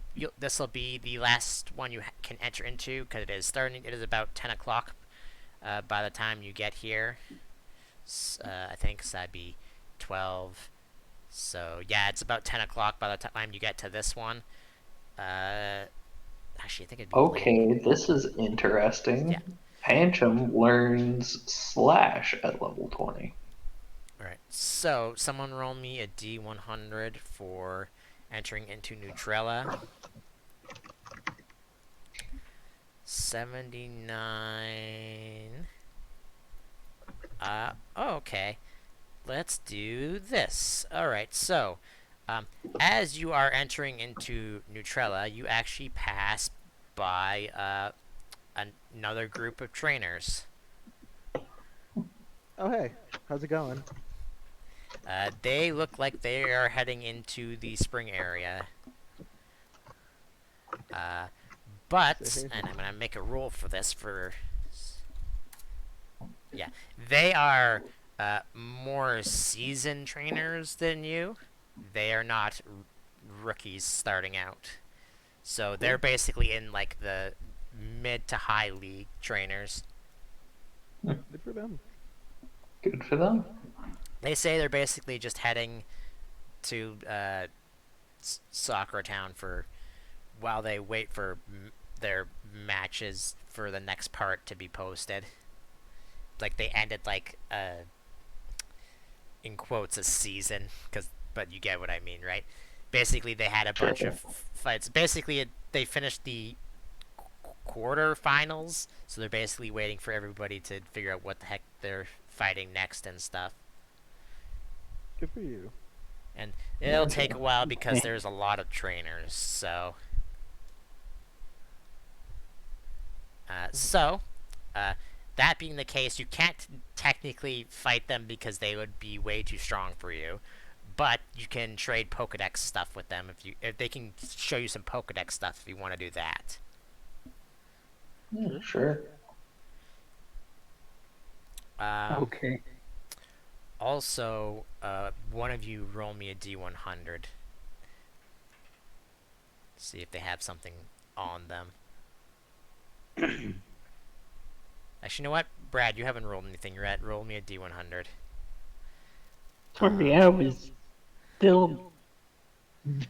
S1: be the last one you can enter into because it is starting. It is about 10 o'clock. By the time you get here, I think so that'd be 12. So yeah, it's about 10 o'clock by the time you get to this one. Actually, I think it'd be late.
S4: Okay, this is interesting.
S1: Yeah.
S4: Pancham learns Slash at level 20.
S1: Alright, so someone roll me a D100 for entering into Nuetrella. 79. Okay. Let's do this. Alright, so, as you are entering into Nuetrella, you actually pass by, another group of trainers.
S2: Oh, hey. How's it going?
S1: They look like they are heading into the spring area.
S2: Say hey.
S1: And I'm gonna make a rule for this yeah, they are, more seasoned trainers than you. They are not rookies starting out. So they're basically in, like, the mid to high league trainers.
S2: Good for them.
S4: Good for them.
S1: They say they're basically just heading to, Soccer Town while they wait for their matches for the next part to be posted. Like, they ended, like, in quotes, a season, but you get what I mean, right? Basically, they had a bunch of fights. Basically, they finished the quarterfinals, so they're basically waiting for everybody to figure out what the heck they're fighting next and stuff.
S2: Good for you.
S1: And it'll take a while because there's a lot of trainers, so... that being the case, you can't technically fight them because they would be way too strong for you. But you can trade Pokedex stuff with them if they can show you some Pokedex stuff if you want to do that.
S4: Yeah, sure.
S3: Okay.
S1: Also, one of you roll me a D100. See if they have something on them. Actually, you know what? Brad, you haven't rolled anything yet. Roll me a D100.
S3: Sorry, I was still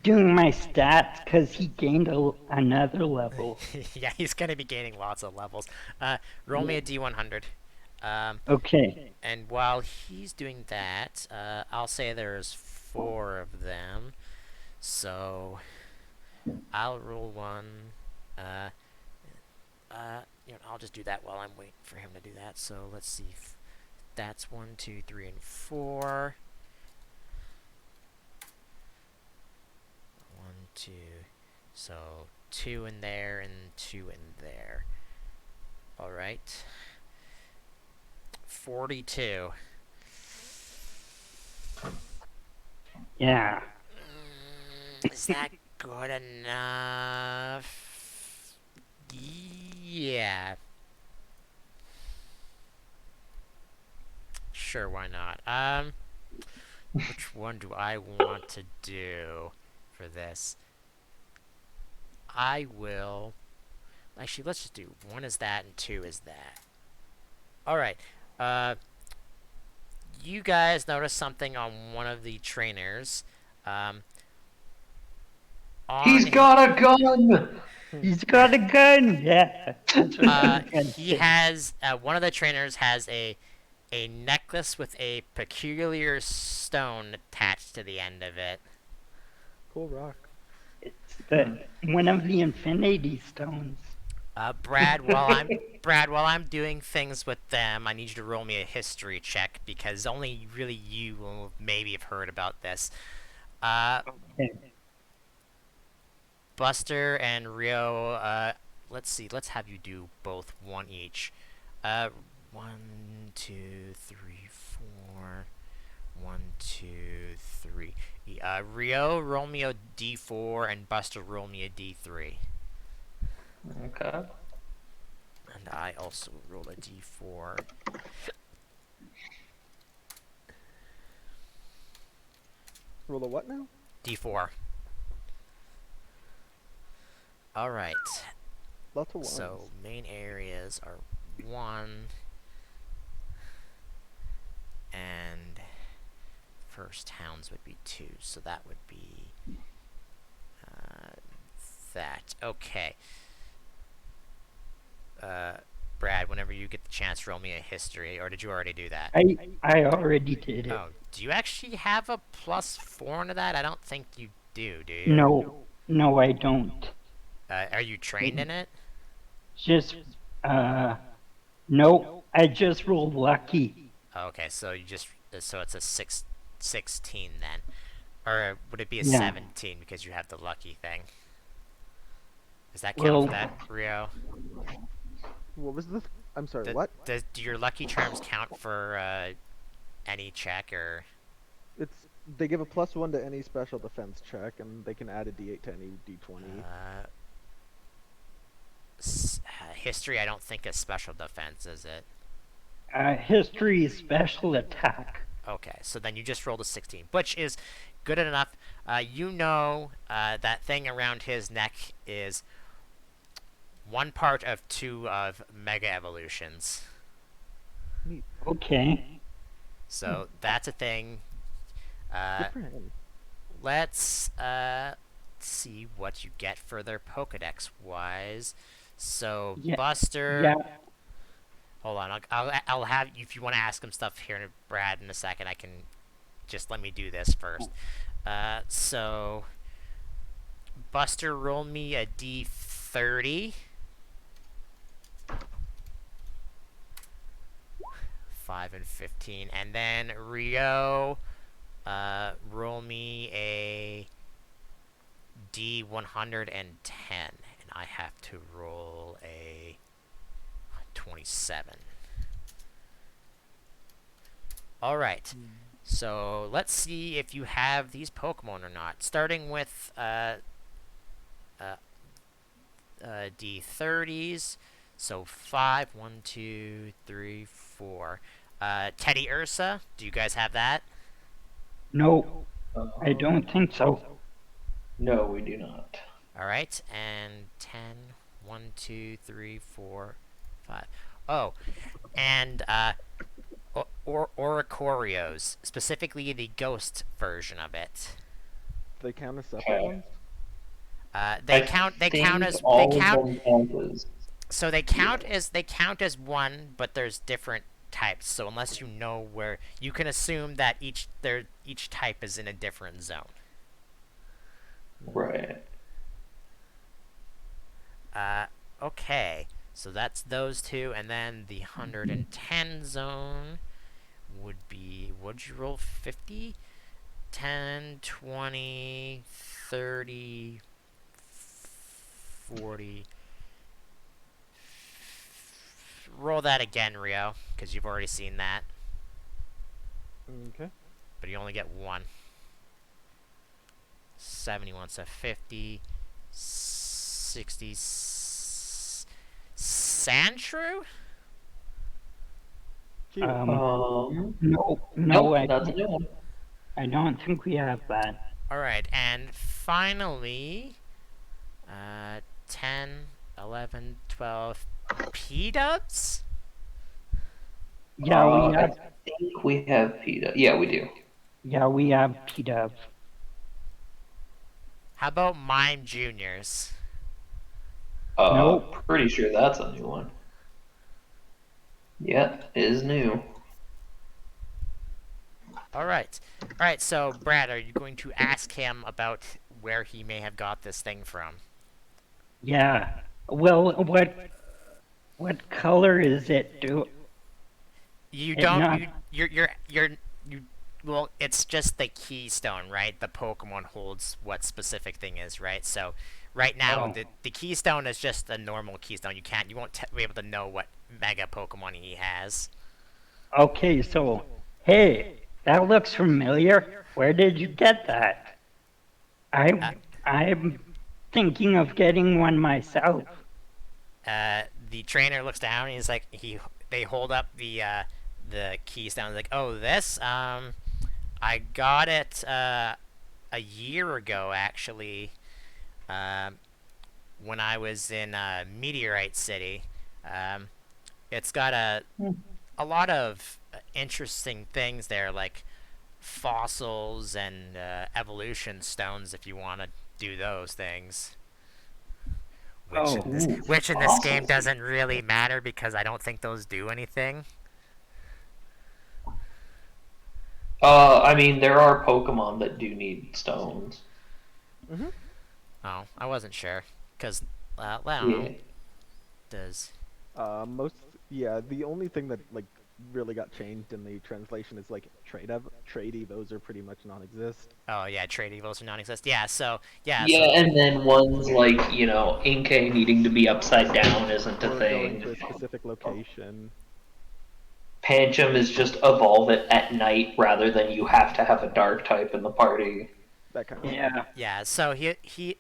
S3: doing my stats because he gained another level.
S1: Yeah, he's going to be gaining lots of levels. Roll me a D100.
S3: Okay.
S1: And while he's doing that, I'll say there's 4 of them. So I'll roll one. I'll just do that while I'm waiting for him to do that. So let's see. That's 1, 2, 3, and 4. 1, 2. So 2 in there and 2 in there. All right. 42.
S3: Yeah.
S1: Is that good enough? Yeah. Sure, why not? Which one do I want to do for this? I will... Actually, let's just do 1 is that and 2 is that. Alright, you guys noticed something on one of the trainers.
S4: He's got a gun!
S3: He's got a gun. Yeah.
S1: He has one of the trainers has a necklace with a peculiar stone attached to the end of it.
S2: Cool rock.
S3: It's one of the Infinity Stones.
S1: Brad, while I'm doing things with them, I need you to roll me a history check because only really you will maybe have heard about this.
S3: Okay.
S1: Buster and Rio, let's see, let's have you do both 1 each. 1, 2, 3, 4. 1, 2, 3. Rio, roll me a D4, and Buster, roll me a D3.
S4: Okay.
S1: And I also roll a D4.
S2: Roll a what now?
S1: D4. Alright.
S2: Lots of ones.
S1: So, main areas are 1. And first towns would be 2. So that would be that. Okay. Brad, whenever you get the chance, roll me a history. Or did you already do that?
S3: I already did it.
S1: Oh, do you actually have a +4 into that? I don't think you do you?
S3: No, I don't.
S1: Are you trained in it?
S3: Just, no, I just rolled lucky.
S1: Okay, so so it's a 16 then. Or would it be a
S3: Yeah.
S1: 17 because you have the lucky thing? Does that count for
S3: Well,
S1: that, Rio?
S2: What was the? I'm sorry. What?
S1: Do your lucky charms count for any check or?
S2: It's they give a +1 to any special defense check, and they can add a D8 to any D20.
S1: History, I don't think is special defense, is it?
S3: history special attack.
S1: Okay, so then you just rolled a 16, which is good enough. You know that thing around his neck is one part of two of Mega Evolutions.
S3: Okay.
S1: So that's a thing.
S2: Good for him.
S1: Let's see what you get further Pokedex wise. So
S3: Yeah.
S1: Buster.
S3: Yeah.
S1: Hold on, I'll have if you want to ask him stuff here, Brad, in a second. I can just let me do this first. So Buster, roll me a D30. 5 and 15, and then Rio, roll me a D110, and I have to roll a 27. Alright, so let's see if you have these Pokemon or not. Starting with D30s, so 5, 1, 2, 3, 4. Teddy Ursa, do you guys have that?
S3: No, I don't think so.
S4: No, we do not.
S1: Alright, and 10, 1, 2, 3, 4, 5. Oh, and Oricorios, specifically the ghost version of it.
S2: They count as separate
S4: Okay.
S2: ones.
S1: They
S4: I
S1: count
S4: think
S1: as
S4: all of them count as.
S1: so they count as one, but there's different types. So unless you know where, you can assume that each type is in a different zone.
S4: Right.
S1: Okay, so that's those two, and then the 110 zone would be, would you roll 50? 10, 20, 30, 40. Roll that again, Rio, because you've already seen that,
S2: Okay.
S1: but you only get one. 71, so 50, 60. Sandshrew?
S2: Cute.
S3: No, no,
S4: Nope, that's a new one.
S3: I don't think we have that.
S1: Alright, and finally, 10, 11, 12, P-dubs?
S3: Yeah, we
S4: I
S3: have.
S4: think we have PETA. Yeah, we do.
S3: Yeah, we have P-Dubs.
S1: How about Mime Juniors?
S3: Nope.
S4: Pretty sure that's a new one. Yeah, it is new.
S1: Alright. Alright, so, Brad, are you going to ask him about where he may have got this thing from?
S3: Yeah. Well, what color is it?
S1: You
S3: It
S1: don't,
S3: not-
S1: well, it's just the keystone, right? The Pokemon holds what specific thing is, right? So, right now,
S3: Oh.
S1: the keystone is just a normal keystone. You won't be able to know what Mega Pokemon he has.
S3: Okay, so, hey, that looks familiar. Where did you get that? I'm thinking of getting one myself.
S1: The trainer looks down and he's like, they hold up the keystone. Like, oh, this, I got it a year ago actually, when I was in Meteorite City. It's got a lot of interesting things there, like fossils and evolution stones, if you want to do those things. Which,
S3: Oh.
S1: which in this game
S4: Fossils.
S1: doesn't really matter because I don't think those do anything.
S4: I mean, there are Pokemon that do need stones.
S1: Oh, I wasn't sure. Because, I don't know.
S4: Yeah.
S1: does.
S2: Yeah, the only thing that like really got changed in the translation is like trade evos are pretty much non-exist.
S1: Oh yeah, trade evils are non-exist. Yeah, so yeah,
S4: Yeah,
S1: so
S4: and then ones like, Inkay needing to be upside down isn't a
S2: Or going
S4: thing.
S2: to a specific location.
S4: Pancham is just evolve it at night rather than you have to have a dark type in the party.
S2: That kind of stuff.
S3: Yeah.
S1: yeah, so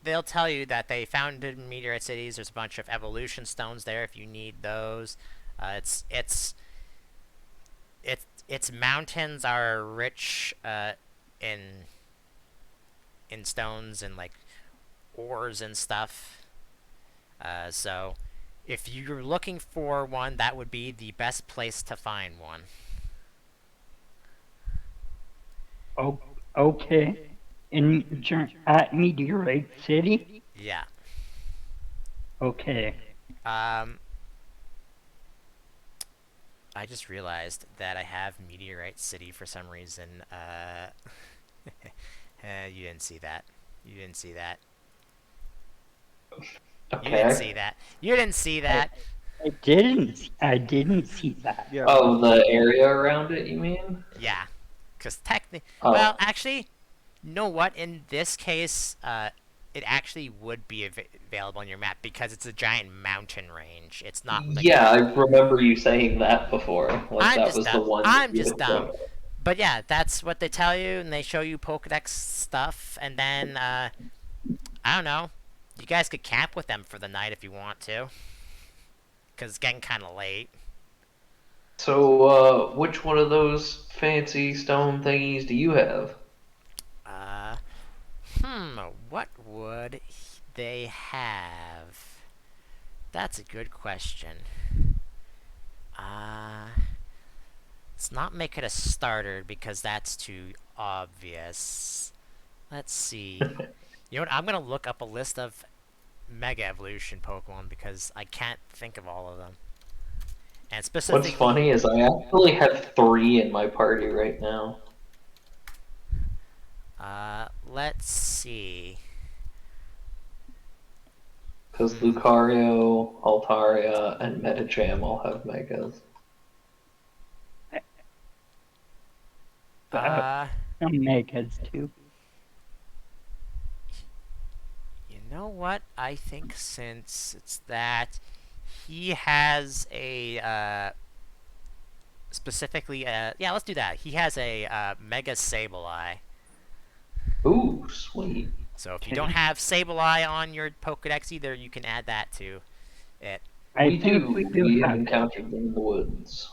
S1: they'll tell you that they founded meteorite cities. There's a bunch of evolution stones there if you need those. Its mountains are rich in stones and like ores and stuff. So if you're looking for one, that would be the best place to find one.
S3: Oh, okay. At Meteorite City?
S1: Yeah.
S3: Okay.
S1: Um, I just realized that I have Meteorite City for some reason. You didn't see that. You didn't see that. You didn't see
S4: Okay.
S1: that. You didn't see that.
S3: I didn't see that.
S2: Yeah,
S4: Oh, the area around it, you mean?
S1: Yeah. Because technically,
S4: Oh,
S1: well, actually, you know what? In this case, it actually would be available on your map because it's a giant mountain range. It's not like
S4: yeah, I remember you saying that before. Like
S1: I'm
S4: that
S1: just
S4: was the
S1: dumb.
S4: one that
S1: I'm
S4: you
S1: just
S4: had
S1: dumb.
S4: brought up.
S1: But yeah, that's what they tell you, and they show you Pokedex stuff, and then I don't know. You guys could camp with them for the night if you want to, because it's getting kind of late.
S4: So, which one of those fancy stone thingies do you have?
S1: Uh, what would they have? That's a good question. Uh, let's not make it a starter because that's too obvious. Let's see. You know what? I'm gonna look up a list of Mega Evolution Pokemon because I can't think of all of them. And
S4: What's
S1: specifically,
S4: funny is I actually have 3 in my party right now.
S1: let's see.
S4: Because
S1: Hmm.
S4: Lucario, Altaria, and Medicham all have Megas.
S1: Uh,
S3: Some megas too.
S1: you know what? I think since it's that, he has a specifically yeah, let's do that. He has a Mega Sableye.
S4: Ooh, sweet.
S1: So if you don't
S3: Okay.
S1: have Sableye on your Pokedex either, you can add that to it.
S3: I
S4: We
S3: think we
S4: do.
S3: do
S4: We have
S3: have it.
S4: encountered them in the woods.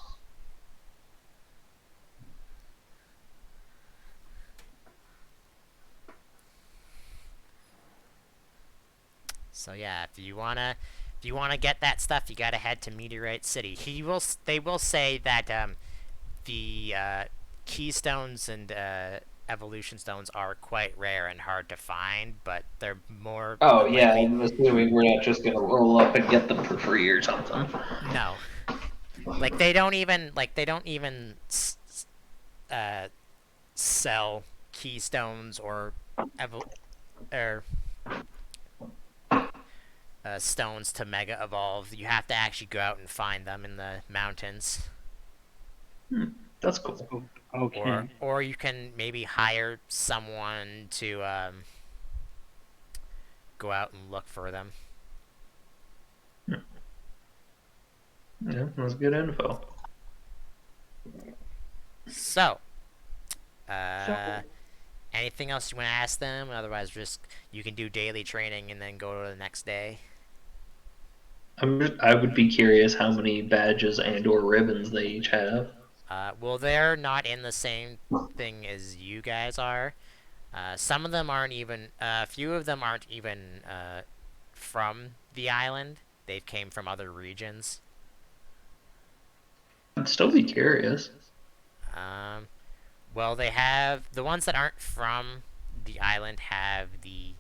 S1: So yeah, if you wanna get that stuff, you gotta head to Meteorite City. They will say that the keystones and evolution stones are quite rare and hard to find, but they're more
S4: Oh,
S1: than
S4: yeah,
S1: likely
S4: I'm assuming we're not just gonna roll up and get them for free or something.
S1: no. Like they don't even uh, sell keystones or evol- or stones to Mega Evolve. You have to actually go out and find them in the mountains.
S4: That's cool.
S3: Okay.
S1: Or you can maybe hire someone to go out and look for them.
S4: Yeah, that's good info.
S1: So,
S3: So,
S1: anything else you want to ask them? Otherwise, just you can do daily training and then go to the next day.
S4: I would be curious how many badges and/or ribbons they each have.
S1: Well, they're not in the same thing as you guys are. Some of them aren't even. A few of them aren't even from the island. They came from other regions.
S4: I'd still be curious.
S1: Um, well, they have the ones that aren't from the island have the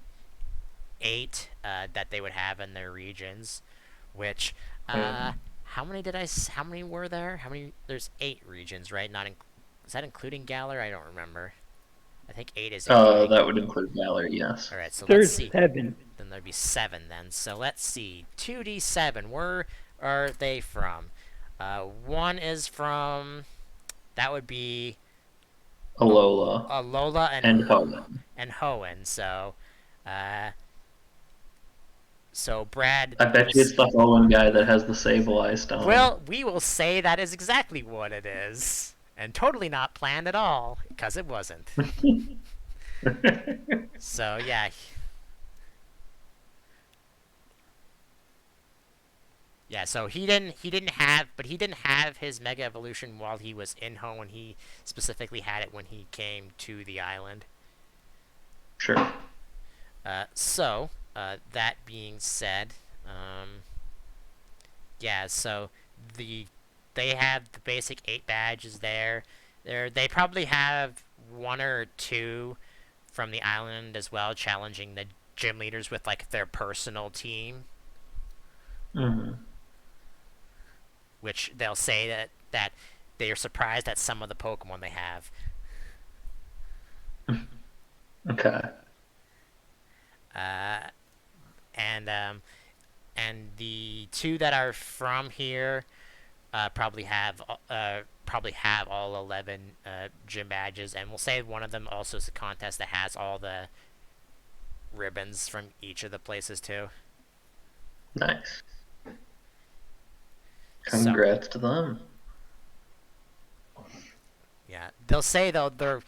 S1: 8 that they would have in their regions, which
S4: Um,
S1: how many were there? How many? There's 8 regions, right? Not in, is that including Galar? I don't remember. I think 8 is including.
S4: that would include Valor, yes.
S1: All right, so let's
S3: there's
S1: see.
S3: 7.
S1: Then there'd be 7 then. So let's see. 2d7. are they from? One is from, that would be
S4: Alola
S1: Lola
S4: and Hoenn.
S1: and Hoenn. Uh, so Brad
S4: I bet
S1: will.
S4: you it's the Hoenn guy that has the Sableye stone.
S1: Well, we will say that is exactly what it is, and totally not planned at all, because it wasn't. So yeah, yeah. So he didn't have his Mega Evolution while he was in Hoenn. He specifically had it when he came to the island.
S4: Sure.
S1: That being said, yeah, so the they have the basic 8 badges there. They probably have one or two from the island as well, challenging the gym leaders with like their personal team,
S4: Mm-hmm.
S1: which they'll say that they are surprised at some of the Pokemon they have.
S4: Okay.
S1: Uh, and the two that are from here probably have all 11 gym badges, and we'll say one of them also is a contest that has all the ribbons from each of the places too.
S4: Nice.
S1: So
S4: Congrats to them.
S1: yeah, they'll say though they're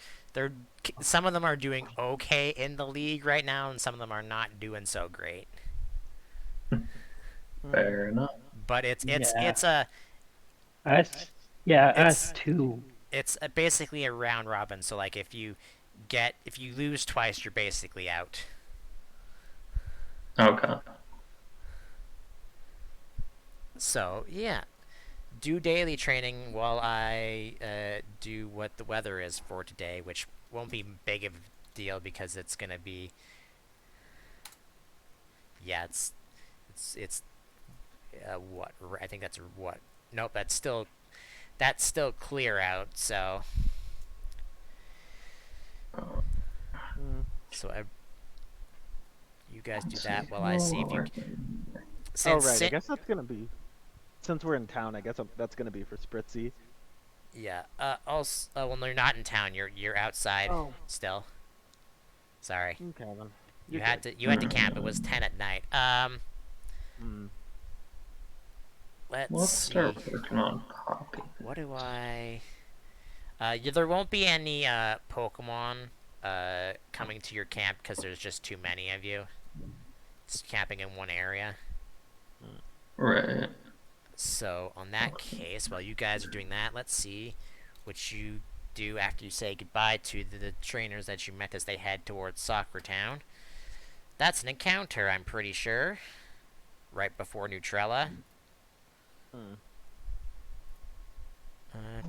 S1: some of them are doing okay in the league right now, and some of them are not doing so great.
S4: Fair enough.
S1: But
S3: Yeah.
S1: it's a
S3: Us, yeah,
S1: It's-
S3: us too.
S1: it's basically a round robin. So like if you lose twice, you're basically out.
S4: Okay.
S1: So yeah, do daily training while I do what the weather is for today, which won't be big of a deal because it's gonna be, yeah, it's what, I think that's what, nope, that's still clear out. So
S2: Mm.
S1: you guys do that while I see if you
S2: Oh
S1: since
S2: right, I guess that's gonna be. Since we're in town, I guess that's gonna be for Spritzy.
S1: yeah. Also, well, no, you're not in town. You're outside
S2: Oh.
S1: still. Sorry.
S2: Okay then.
S1: You
S2: You're
S1: had
S2: good.
S1: to camp. It was 10 at night.
S2: Mm.
S1: Let's
S4: Let's
S1: see.
S4: start working on copy.
S1: What do I? There won't be any Pokemon coming to your camp because there's just too many of you. It's camping in one area.
S4: Right.
S1: So on that case, while you guys are doing that, let's see what you do after you say goodbye to the trainers that you met as they head towards Soccer Town. That's an encounter, I'm pretty sure. Right before Nuetrella.
S2: Mm.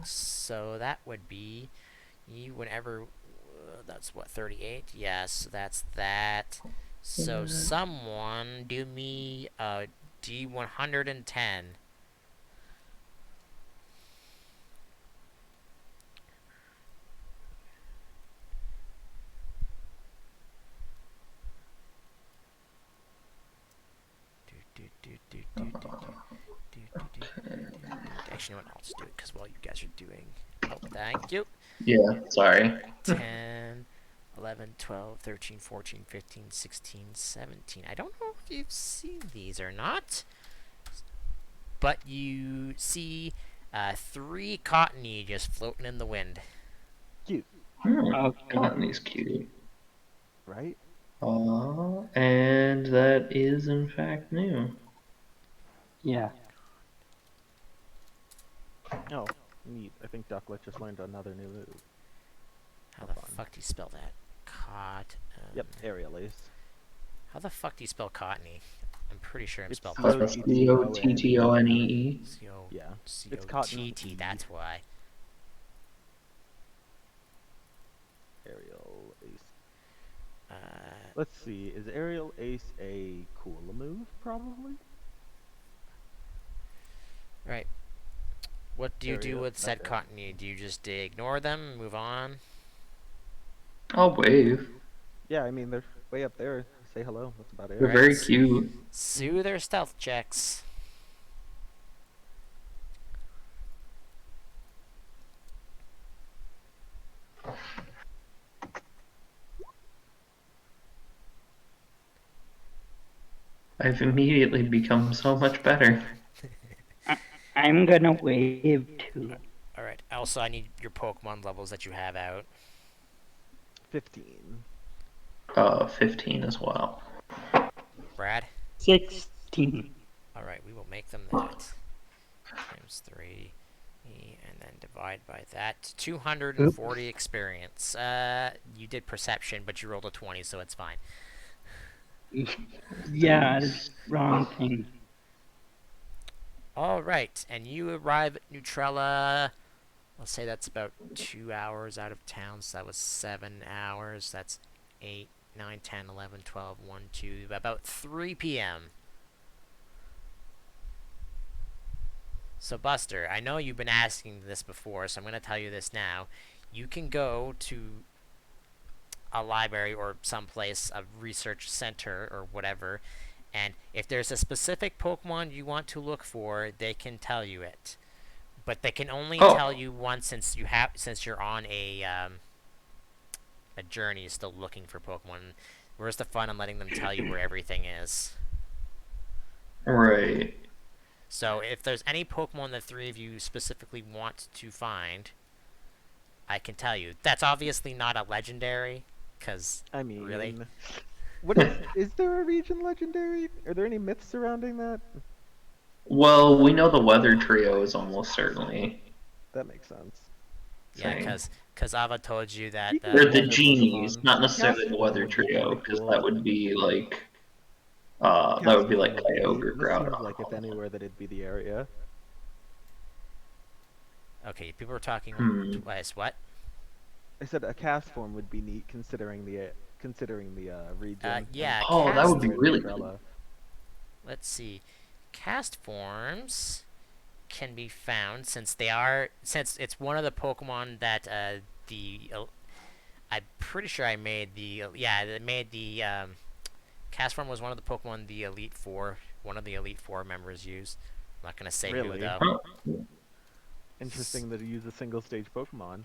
S1: So that would be whenever. That's what, 38? Yes, that's that. So someone do me a D110. Actually, you know what? I'll just do it because while you guys are doing. Oh, thank you.
S4: Yeah, sorry.
S1: 10, 11, 12, 13, 14, 15, 16, 17. I don't know if you've seen these or not. But you see 3 cottony just floating in the wind.
S2: Cute,
S3: Okay.
S4: Cottony's cute.
S2: right?
S4: And that is in fact new.
S3: Yeah.
S2: Oh, neat. I think Ducklet just learned another new move.
S1: How the
S2: Fun.
S1: fuck do you spell that?
S2: Yep, Aerial Ace.
S1: How the fuck do you spell cottony? I'm pretty sure I'm
S2: It's
S1: spelled
S2: so-
S4: Cottonee.
S1: C-O-
S2: Yeah, it's
S1: C-O-T-T, that's why.
S2: Aerial Ace.
S1: Uh,
S2: Let's see. Is Aerial Ace a cool move? Probably.
S1: right. What do you do
S2: Area,
S1: with said
S2: okay.
S1: cottony? Do you just ignore them, move on?
S4: I'll wave.
S2: Yeah, I mean they're way up there. Say hello. That's about it.
S4: They're
S1: Right.
S4: very cute.
S1: Sue their stealth checks.
S4: I've immediately become so much better.
S3: I, I'm gonna wave too.
S1: Alright, also I need your Pokemon levels that you have out.
S2: 15.
S4: 15 as well.
S1: Brad?
S3: 16.
S1: Alright, we will make them that. Times 3. And then divide by that. 240 experience. You did perception, but you rolled a 20, so it's fine.
S3: Yeah, wrong thing.
S1: Alright, and you arrive at Nuetrella. Let's say that's about 2 hours out of town, so that was 7 hours. That's 8, 9, 10, 11, 12, 1, 2, about 3 p.m. So Buster, I know you've been asking this before, so I'm going to tell you this now. You can go to a library or someplace, a research center or whatever, and if there's a specific Pokemon you want to look for, they can tell you it. But they can only tell you once since you're on a journey still looking for Pokemon. Where's the fun in letting them tell you where everything is?
S4: Right.
S1: So if there's any Pokemon the three of you specifically want to find, I can tell you. That's obviously not a legendary, because
S2: I mean,
S1: really?
S2: What is there a region legendary? Are there any myths surrounding that?
S4: Well, we know the weather trio is almost certainly.
S2: That makes sense.
S1: Yeah, because Ava told you that.
S2: Speaking
S4: Or
S2: of
S4: the
S2: weather
S4: genies,
S2: Pokemon,
S4: not necessarily the
S2: Castform
S4: weather
S2: would be
S4: trio,
S2: pretty
S4: because
S2: cool.
S4: that would be like
S2: Castform would be
S4: Kyogre
S2: neat.
S4: or
S2: This seems
S4: Groudon.
S2: like if anywhere that it'd be the area.
S1: Okay, people were talking
S4: Hmm.
S1: twice. What?
S2: I said a Castform would be neat considering the region.
S1: Yeah,
S4: Oh, that would
S1: cast.
S4: be
S2: We're in
S4: really
S2: Nutrella.
S4: cool.
S1: Let's see. Cast forms can be found since it's one of the Pokemon that I'm pretty sure I made they made the Castform was one of the Pokemon the Elite Four, one of the Elite Four members use. I'm not gonna say who
S2: Really?
S1: though.
S4: Huh.
S2: Interesting that you use a single stage Pokemon.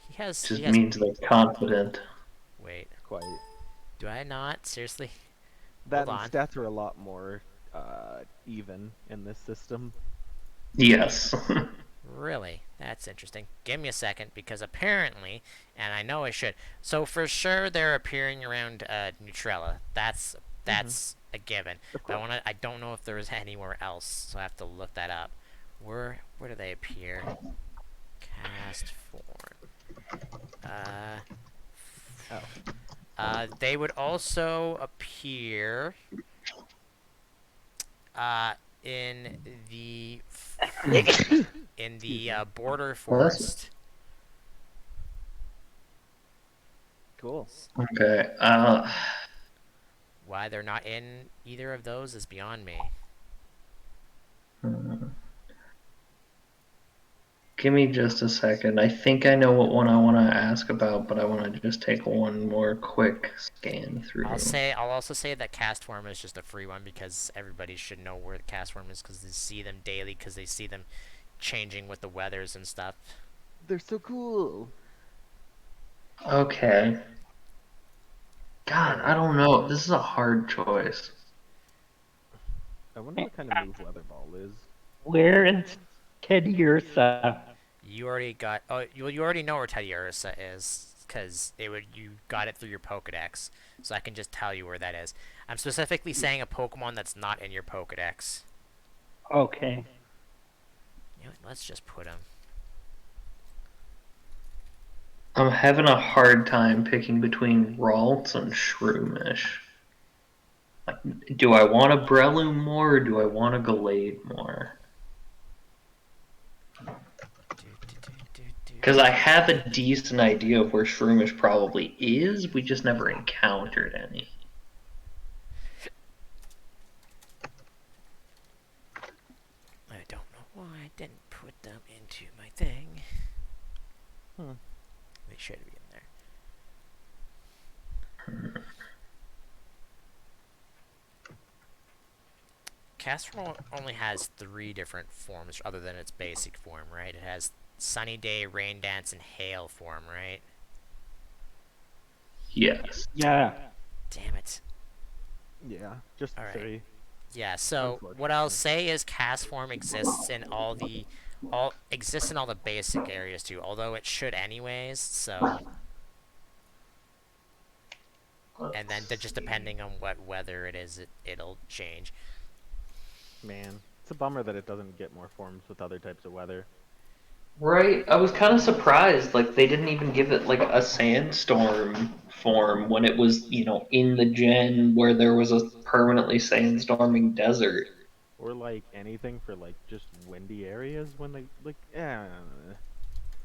S1: He
S4: Just
S1: has.
S4: means they're confident.
S1: Wait,
S2: Quite.
S1: do I not seriously?
S2: That
S1: Hold
S2: and
S1: on.
S2: stats are a lot more even in this system.
S4: Yes.
S1: Really? That's interesting. Give me a second, because apparently, and I know I should. So for sure they're appearing around Nutrella. That's a given.
S2: Of
S1: But
S2: course.
S1: I don't know if there is anywhere else, so I have to look that up. Where do they appear? Cast form. They would also appear in the border
S4: Well, that's
S1: forest.
S2: Cool.
S4: okay.
S1: Why they're not in either of those is beyond me.
S4: Give me just a second. I think I know what one I want to ask about, but I want to just take one more quick scan through.
S1: I'll also say that cast form is just a free one, because everybody should know where the cast form is, because they see them daily, because they see them changing with the weathers and stuff.
S2: They're so cool.
S4: Okay. God, I don't know. This is a hard choice.
S2: I wonder what kind of move Weather Ball is.
S3: Where is Teddy Ursa?
S1: You already got. Oh, you already know where Teddiursa is, because you got it through your Pokedex, so I can just tell you where that is. I'm specifically saying a Pokemon that's not in your Pokedex.
S3: Okay.
S1: You know what, let's just put him.
S4: I'm having a hard time picking between Ralts and Shroomish. Like, do I want a Breloom more, or do I want a Gallade more? Because I have a decent idea of where Shroomish probably is, we just never encountered any.
S1: I don't know why I didn't put them into my thing. They should be in there. Castform only has 3 different forms other than its basic form, right? It has Sunny Day, Rain Dance, and Hail form, right?
S4: Yes.
S3: Yeah.
S1: Damn it.
S2: Yeah, just
S1: All right.
S2: 3.
S1: Yeah. So what I'll
S2: Unfortunately.
S1: say is cast form exists in all exists in all the basic areas too. Although it should anyways. So and then
S4: Let's
S1: just
S4: see.
S1: depending on what weather it is, it'll change.
S2: Man, it's a bummer that it doesn't get more forms with other types of weather.
S4: Right, I was kind of surprised. Like they didn't even give it like a sandstorm form when it was, in the gen where there was a permanently sandstorming desert.
S2: Or like anything for like just windy areas when they like anything.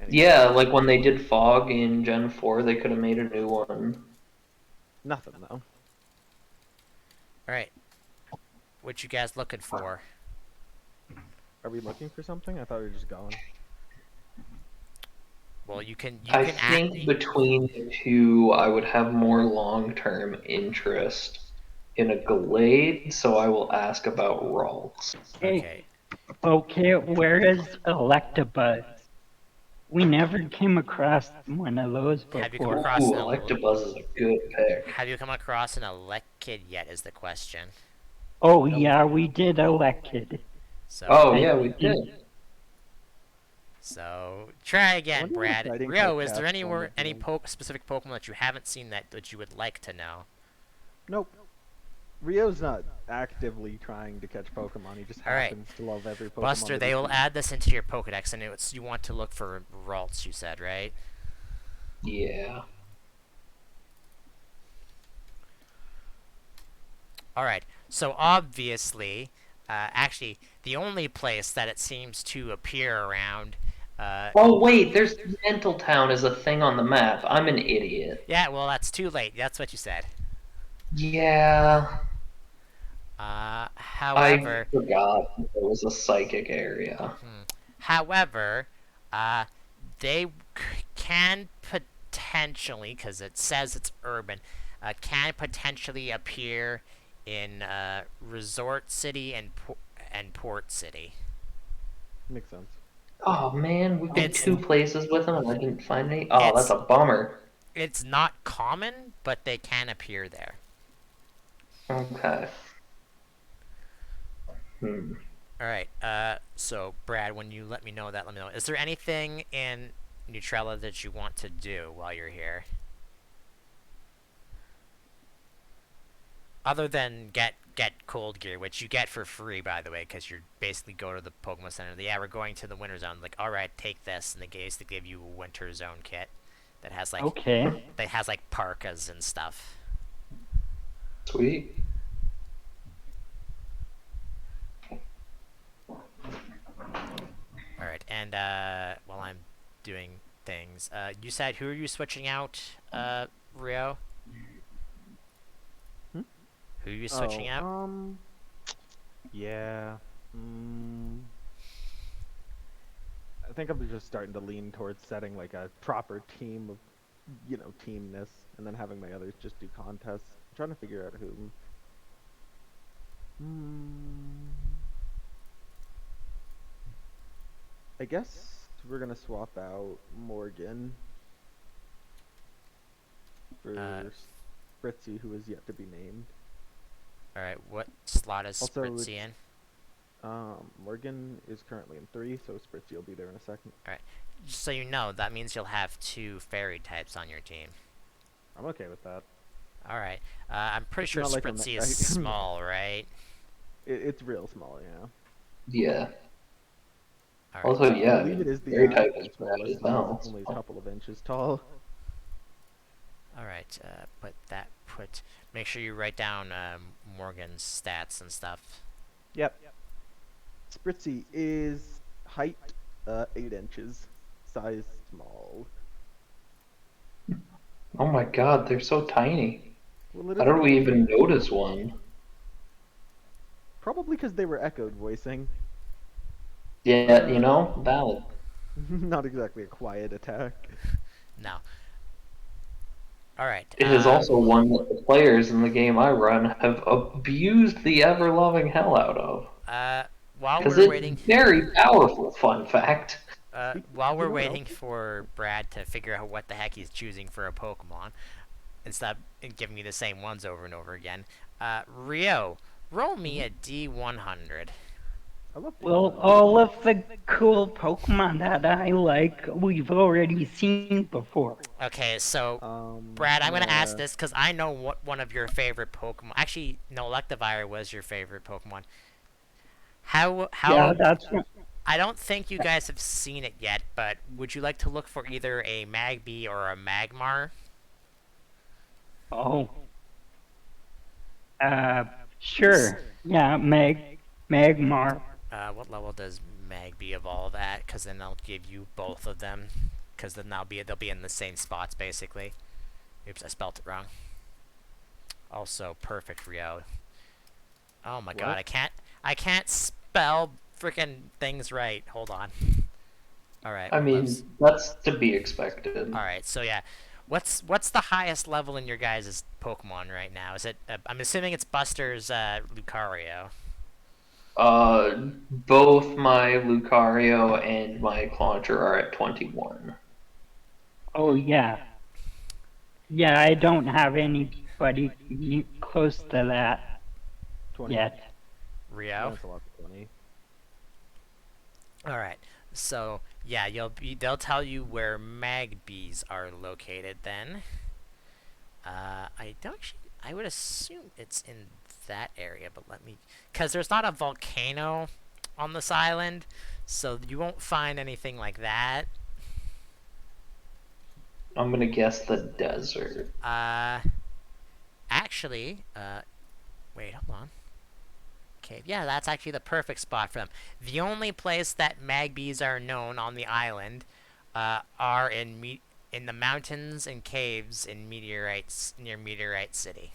S4: Yeah, like when they did fog in Gen 4, they could have made a new one.
S2: Nothing though.
S1: All right. What you guys looking for?
S2: Are we looking for something? I thought we were just going.
S1: Well, you
S4: I
S1: can act.
S4: think between the two, I would have more long-term interest in a Glade, so I will ask about Ralts.
S1: Okay.
S3: Okay, okay, where is Electabuzz? We never came across one of those
S1: Have you come
S3: before.
S1: across
S4: Ooh,
S1: an
S4: Electabuzz is a good pick.
S1: Have you come across an Elekid yet? Is the question.
S3: Oh
S2: Nope.
S3: yeah, we did Elected.
S1: So
S4: Oh,
S3: I
S4: yeah, we
S3: did.
S4: did.
S1: try
S2: I
S1: again,
S2: wonder what a
S1: Brad.
S2: fighting type
S1: Rio, is there
S2: cast form
S1: anywhere
S2: would be
S1: any
S2: like.
S1: specific Pokemon that you haven't seen that you would like to know?
S2: Nope. Rio's not actively trying to catch Pokemon. He just
S1: All right,
S2: happens to love every Pokemon
S1: Buster.
S2: that he
S1: They will
S2: sees.
S1: add this into your Pokedex, and you want to look for Ralts. You said, right?
S4: Yeah.
S1: All right. So obviously, actually, the only place that it seems to appear around.
S4: Oh, wait, there's Mental Town as a thing on the map. I'm an idiot.
S1: Yeah. Well, that's too late. That's what you said.
S4: Yeah, I
S1: However,
S4: forgot there was a psychic area.
S1: hmm, however, uh, they can potentially, because it says it's urban, can potentially appear in Resort City and Port City.
S2: Makes sense.
S4: Oh man, we've been
S1: It's
S4: two places with them and I didn't find any. Oh, that's
S1: it's
S4: a bummer.
S1: it's not common, but they can appear there.
S4: Okay. Hmm.
S1: All right. So Brad, when you let me know that, let me know. Is there anything in Nutrella that you want to do while you're here? Other than get cold gear, which you get for free, by the way, because you basically go to the Pokemon Center. Yeah, we're going to the Winter Zone. Like, all right, take this, and they basically give you a Winter Zone kit that has
S3: Okay.
S1: parkas and stuff.
S4: Sweet.
S1: All right, and while I'm doing things, you said who are you switching out, Rio?
S2: Hmm?
S1: Who are you switching out?
S2: Yeah. Mm, I think I'm just starting to lean towards setting like a proper team of, teamness, and then having my others just do contests. I'm trying to figure out who. Hmm. I guess we're gonna swap out Morgan
S1: Uh,
S2: for Fritzy, who is yet to be named.
S1: all right, what slot is
S2: Also,
S1: Spritzy
S2: it's
S1: in?
S2: Morgan is currently in 3, so Spritzy will be there in a second.
S1: All right, just so you know, that means you'll have 2 fairy types on your team.
S2: I'm okay with that.
S1: All right, I'm pretty
S2: It's
S1: sure
S2: not like
S1: Spritzy is small, right?
S2: it's real small, yeah.
S4: Yeah.
S1: All right,
S4: Also,
S2: I
S4: yeah, I
S2: believe it
S4: mean,
S2: is the
S4: fairy type is
S2: absolute
S4: bad
S2: smallest
S4: as
S2: since he's
S4: now.
S2: only a couple of inches tall.
S1: all right. Make sure you write down Morgan's stats and stuff.
S2: Yep. Spritzy is height 8 inches, size small.
S4: Oh my god, they're so tiny.
S2: Well, it
S4: How
S2: is a
S4: did we
S2: Pikachu.
S4: even notice one?
S2: Probably because they were echoed voicing.
S4: Yeah, valid.
S2: Not exactly a quiet attack.
S1: No. All right.
S4: It is also one that the players in the game I run have abused the ever loving hell out of.
S1: While
S4: Because
S1: we're
S4: it's
S1: waiting,
S4: very powerful, fun fact.
S2: Speaking
S1: while
S2: of,
S1: we're waiting for Brad to figure out what the heck he's choosing for a Pokemon, instead of giving me the same ones over and over again. Rio, roll me a D100.
S2: I love
S3: Well,
S2: D100.
S3: all of the cool Pokemon that I like, we've already seen before.
S1: Okay, so Brad, I'm gonna ask
S2: Yeah.
S1: this because I know what one of your favorite Pokemon. Actually, no, Electivire was your favorite Pokemon.
S3: Yeah,
S1: How?
S3: that's what.
S1: I don't think you guys have seen it yet, but would you like to look for either a Magby or a Magmar?
S3: Oh, uh, sure. Yeah, Magmar.
S1: What level does Magby evolve at? Because then I'll give you both of them. Because then they'll be in the same spots basically. Oops, I spelt it wrong. Also, perfect Rio. Oh my god,
S2: What?
S1: I can't spell freaking things right. Hold on. All right,
S4: I
S1: whoops.
S4: mean, that's to be expected.
S1: All right, so yeah, what's the highest level in your guys' Pokemon right now? Is it? I'm assuming it's Buster's Lucario.
S4: Both my Lucario and my Clauncher are at 21.
S3: Oh, yeah. Yeah, I don't have anybody close to that
S2: 20.
S3: yet.
S1: Rio.
S2: That's a lot for 20.
S1: All right. So yeah, they'll tell you where Magbees are located then. I don't actually. I would assume it's in that area, but let me, because there's not a volcano on this island, so you won't find anything like that.
S4: I'm gonna guess the desert.
S1: Actually, wait, hold on. Okay, yeah, that's actually the perfect spot for them. The only place that Magbees are known on the island are in the mountains and caves in meteorites near Meteorite City.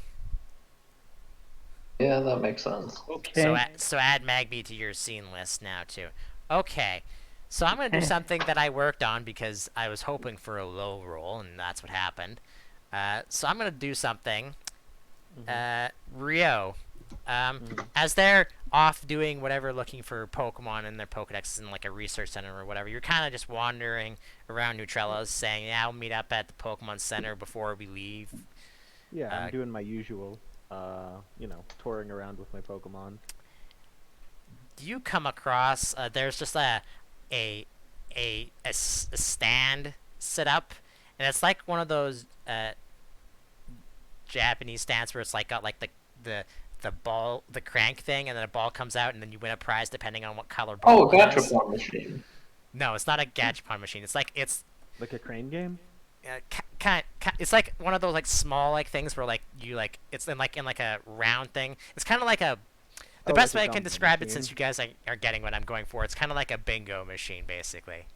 S4: Yeah, that makes sense.
S3: Okay.
S1: So add Magbee to your scene list now too. Okay, so I'm gonna do something that I worked on because I was hoping for a low roll, and that's what happened. So I'm gonna do something. Rio, as they're off doing whatever, looking for Pokemon in their Pokedex in like a research center or whatever, you're kind of just wandering around Nutrella, saying, "Yeah, I'll meet up at the Pokemon Center before we leave."
S2: Yeah, I'm
S1: Uh,
S2: doing my usual, touring around with my Pokemon.
S1: you come across there's just a stand set up, and it's like one of those Japanese stands where it's like got like the ball, the crank thing, and then a ball comes out, and then you win a prize depending on what color
S4: Oh,
S1: ball
S4: a
S1: it
S4: gotcha
S1: is.
S4: pawn machine.
S1: No, it's not a Gachapon machine. It's like
S2: Like a crane game?
S1: it's like one of those like small like things where like you like it's in like a round thing. It's kind of like a the
S2: Oh,
S1: best
S2: like
S1: way
S2: a
S1: I can
S2: gumbo
S1: describe it,
S2: machine?
S1: since you guys are getting what I'm going for, it's kind of like a bingo machine basically,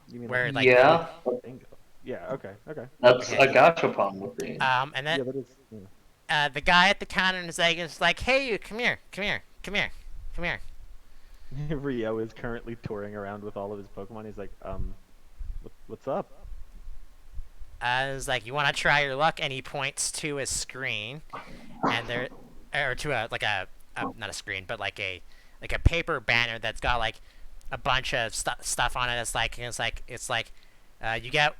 S2: You mean like
S1: where
S2: a
S1: like you
S4: Yeah,
S2: bingo? Yeah, okay, okay.
S4: that's
S1: okay
S4: a gotcha pawn machine.
S1: and then
S2: Yeah, that is. Yeah.
S1: the guy at the counter is like, "Hey, you, come here, come here, come here, come here."
S2: Rio is currently touring around with all of his Pokemon. He's like, what's up?
S1: It's like, "You want to try your luck?" And he points to a screen, and there, or to a like a not a screen, but like a paper banner that's got like a bunch of stuff on it. It's like you get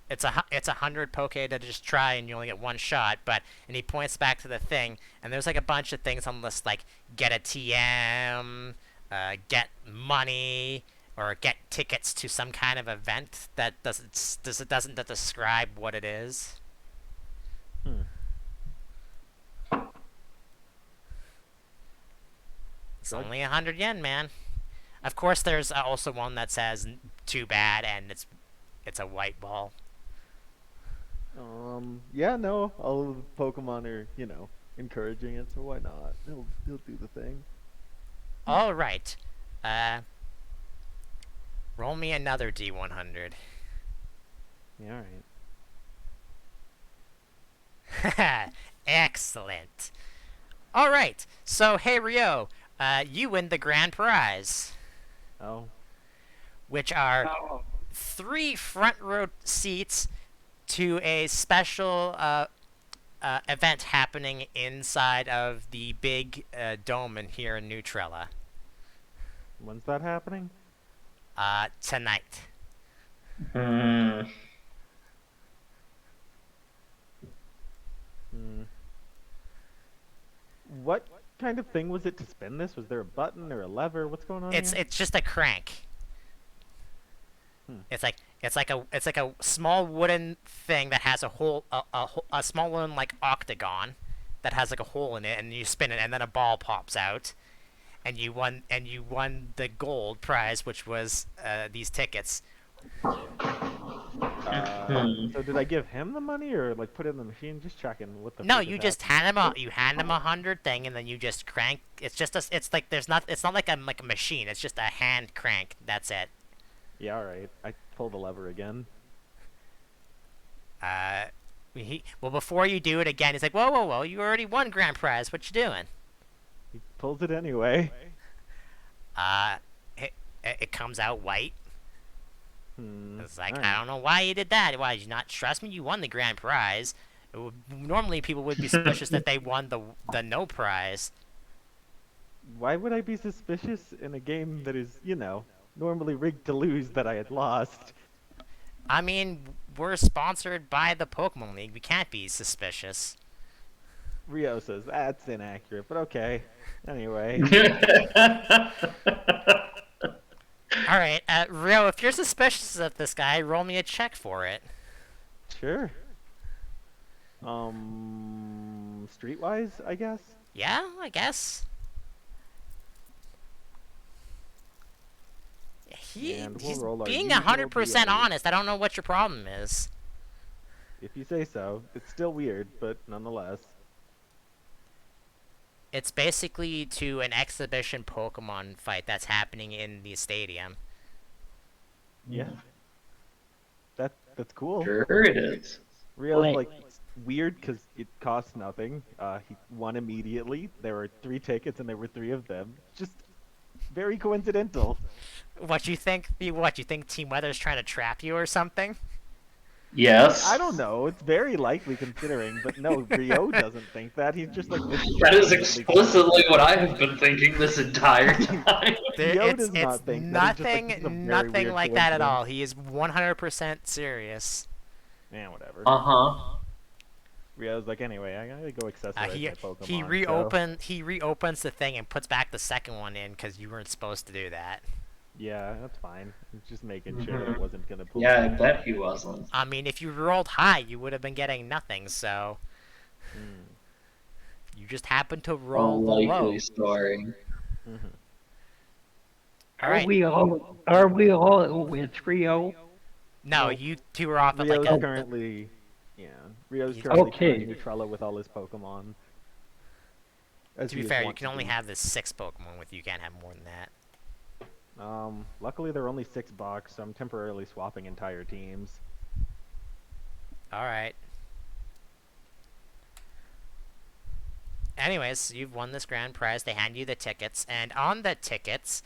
S1: it's 100 poke to just try, and you only get one shot. But and he points back to the thing, and there's like a bunch of things on the list, like get a TM, get money, or get tickets to some kind of event that doesn't describe what it is.
S2: Hmm.
S1: It's only 100 yen, man. Of course, there's also one that says "too bad," and it's a white ball.
S2: Yeah, no, all of the Pokemon are, encouraging it, so why not? He'll do the thing.
S1: All right, uh, roll me another D100.
S2: Yeah, all right.
S1: Excellent. All right, so hey Rio, you win the grand prize,
S2: Oh,
S1: which are
S3: Oh,
S1: 3 front row seats to a special event happening inside of the big dome in here in Nutrella
S2: when's that happening?
S1: tonight.
S4: Hmm.
S2: what kind of thing was it to spin this? Was there a button or a lever? What's going on
S1: It's
S2: here?
S1: it's just a crank.
S2: Hmm.
S1: It's like a small wooden thing that has a hole, a small wooden like octagon that has like a hole in it, and you spin it, and then a ball pops out, and you won the gold prize, which was these tickets.
S2: So did I give him the money or like put it in the machine? Just checking what the
S1: No,
S2: frick is
S1: you just
S2: happening.
S1: hand him 100 thing, and then you just crank. It's like it's not like a machine. It's just a hand crank. That's it.
S2: Yeah, all right. I pull the lever again.
S1: Uh, well, before you do it again, he's like, whoa, whoa, whoa! You already won grand prize. What you doing?
S2: He pulls it anyway.
S1: Uh, it, it comes out white.
S2: Hmm.
S1: It's like,
S2: all
S1: I
S2: right.
S1: don't know why you did that. Why did you not trust me? You won the grand prize. Normally, people would be suspicious that they won the no prize.
S2: Why would I be suspicious in a game that is, normally rigged to lose that I had lost?
S1: I mean, we're sponsored by the Pokemon League. We can't be suspicious.
S2: Rio says that's inaccurate, but okay. Anyway,
S1: All right, Rio, if you're suspicious of this guy, roll me a check for it.
S2: sure. Streetwise, I guess.
S1: Yeah, I guess.
S2: And we'll
S1: He's
S2: roll our
S1: being
S2: usual
S1: 100%
S2: D8.
S1: honest. I don't know what your problem is.
S2: If you say so. It's still weird, but nonetheless.
S1: It's basically to an exhibition Pokemon fight that's happening in the stadium.
S2: Yeah. That's cool.
S4: Sure it is.
S2: Rio's
S3: Wait.
S2: like weird because it costs nothing. He won immediately. There were 3 tickets and there were 3 of them. Just very coincidental.
S1: What you think? What you think? Team Weather's trying to trap you or something?
S4: Yes.
S2: I don't know. It's very likely considering, but no, Rio doesn't think that. He's just like this.
S4: That is explicitly what I have been thinking this entire time.
S2: Rio does
S1: It's
S2: not think that. He's just like, this is a very
S1: nothing
S2: weird
S1: like that at
S2: coincidence.
S1: all. He is 100% serious.
S2: Yeah, whatever.
S4: Uh-huh.
S2: Rio's like, anyway, I gotta go accessorize
S1: He
S2: my Pokemon.
S1: he reopens the thing and puts back the second one in because you weren't supposed to do that.
S2: Yeah, that's fine. I'm just making sure that it wasn't gonna pull.
S4: Yeah, I bet he wasn't.
S1: I mean, if you rolled high, you would have been getting nothing. So
S2: Hmm.
S1: you just happened to roll the low.
S4: Unlikely story.
S2: Mm-hmm.
S1: All right.
S3: Are we all with Rio?
S1: No,
S2: Nope.
S1: you two are off at
S2: Rio's
S1: like a.
S2: currently, yeah. Rio's
S1: He's-
S2: currently
S3: Okay.
S2: trying Nuetrella with all his Pokemon. As
S1: To
S2: he
S1: be
S2: is
S1: fair, you
S2: wont
S1: can
S2: to
S1: only
S2: do.
S1: have the 6 Pokemon with you. You can't have more than that.
S2: Luckily there are only 6 box, so I'm temporarily swapping entire teams.
S1: All right. Anyways, you've won this grand prize. They hand you the tickets, and on the tickets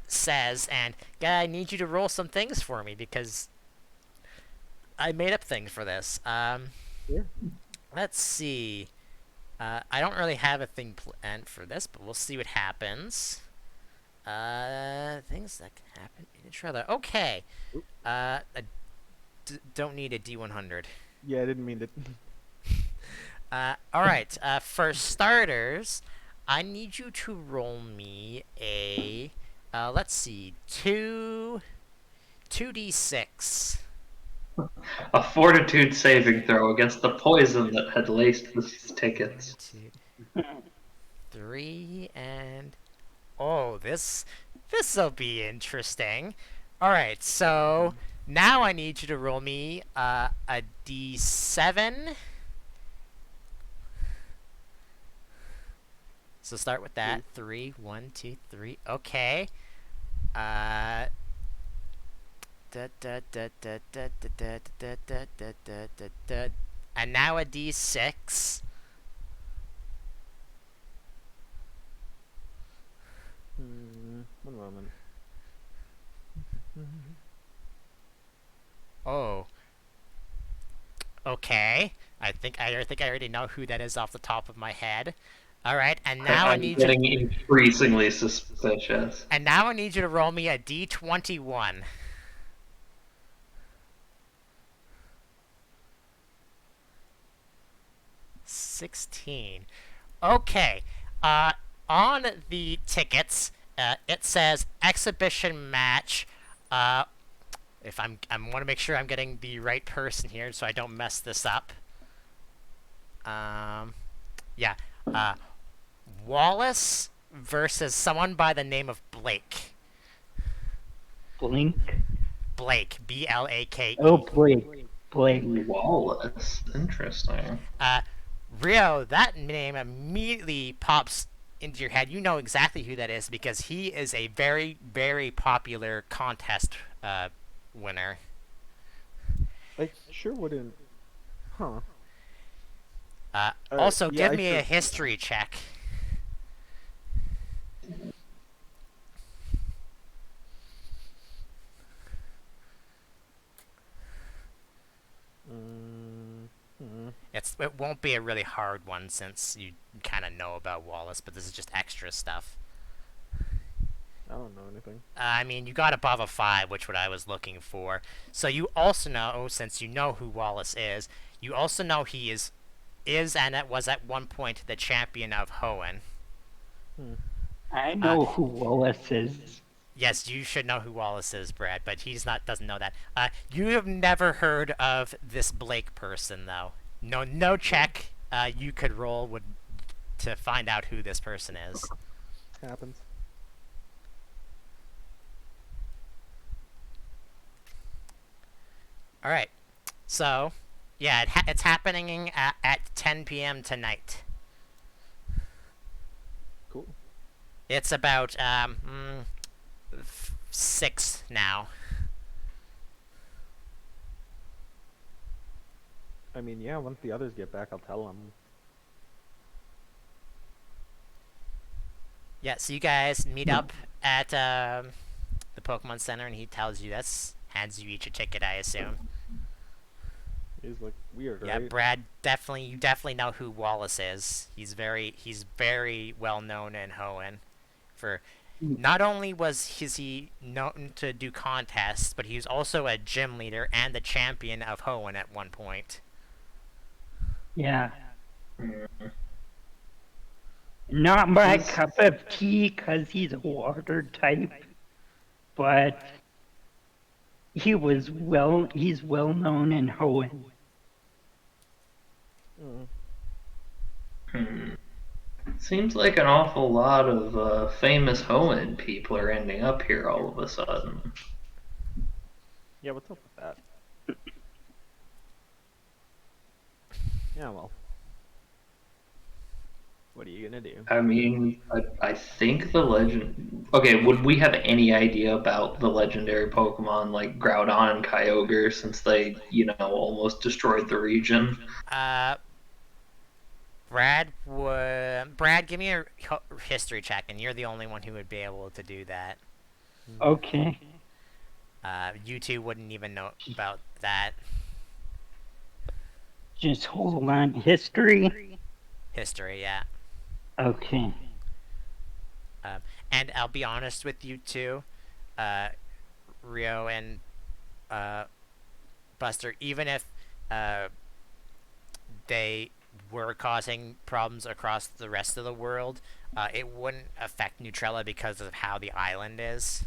S1: says, and I need you to roll some things for me because I made up things for this.
S2: Sure.
S1: Let's see. I don't really have a thing planned for this, but we'll see what happens. Things that can happen in each other. Okay.
S2: Oop.
S1: I don't need a D100.
S2: Yeah, I didn't mean to.
S1: All right. For starters, I need you to roll me a. Let's see, 2d6.
S4: A fortitude saving throw against the poison that had laced these tickets.
S1: 1, 2, 3, and oh, this'll be interesting. All right, so now I need you to roll me a d7. So start with that. 3, 1, 2, 3. Okay. Da da da da da da da da da da da da da. And now a d6.
S2: One moment.
S1: Oh. Okay. I think I already know who that is off the top of my head. All right, and now I
S4: I'm
S1: need you.
S4: getting increasingly suspicious.
S1: And now I need you to roll me a d21. $16. Okay. Uh, on the tickets, it says exhibition match. Uh, if I want to make sure I'm getting the right person here, so I don't mess this up. Yeah. Uh, Wallace versus someone by the name of Blake.
S3: Blink.
S1: Blake. Blake.
S3: Oh, Blake. Blake.
S4: Wallace. Interesting.
S1: Uh, Rio, that name immediately pops into your head. You know exactly who that is because he is a very, very popular contest winner.
S2: I sure wouldn't. Huh.
S1: Also,
S2: Yeah,
S1: give
S2: I
S1: me
S2: sure.
S1: a history check. It won't be a really hard one since you kind of know about Wallace, but this is just extra stuff.
S2: I don't know anything.
S1: I mean, you got above a 5, which what I was looking for. So you also know, since you know who Wallace is, you also know he is and it was at one point the champion of Hoenn.
S3: I
S1: Uh,
S3: know who Wallace is.
S1: yes, you should know who Wallace is, Brad, but doesn't know that. You have never heard of this Blake person though. No check you could roll would to find out who this person is.
S2: Happens.
S1: All right. So, yeah, it's happening at 10 p.m. tonight.
S2: Cool.
S1: It's about 6 now.
S2: I mean, yeah. Once the others get back, I'll tell them.
S1: Yeah, so you guys meet up at the Pokemon Center, and he tells you this, hands you each a ticket, I assume.
S2: He's like weird,
S1: Yeah,
S2: right?
S1: Brad, you definitely know who Wallace is. He's very well known in Hoenn. For not only is he known to do contests, but he was also a gym leader and the champion of Hoenn at one point.
S3: Yeah. Not my cup of tea because he's a water type, but he's well known in Hoenn.
S4: Seems like an awful lot of famous Hoenn people are ending up here all of a sudden.
S2: Yeah. What's up with that? Yeah. Well. What are you gonna do?
S4: I mean, I think the legend. Okay, would we have any idea about the legendary Pokemon like Groudon and Kyogre since they, almost destroyed the region?
S1: Uh, Brad, give me a history check, and you're the only one who would be able to do that.
S3: Okay.
S1: You two wouldn't even know about that
S3: Just hold on. History.
S1: history, yeah.
S3: Okay.
S1: And I'll be honest with you too, Rio and Buster. Even if they were causing problems across the rest of the world, it wouldn't affect Nuetrella because of how the island is.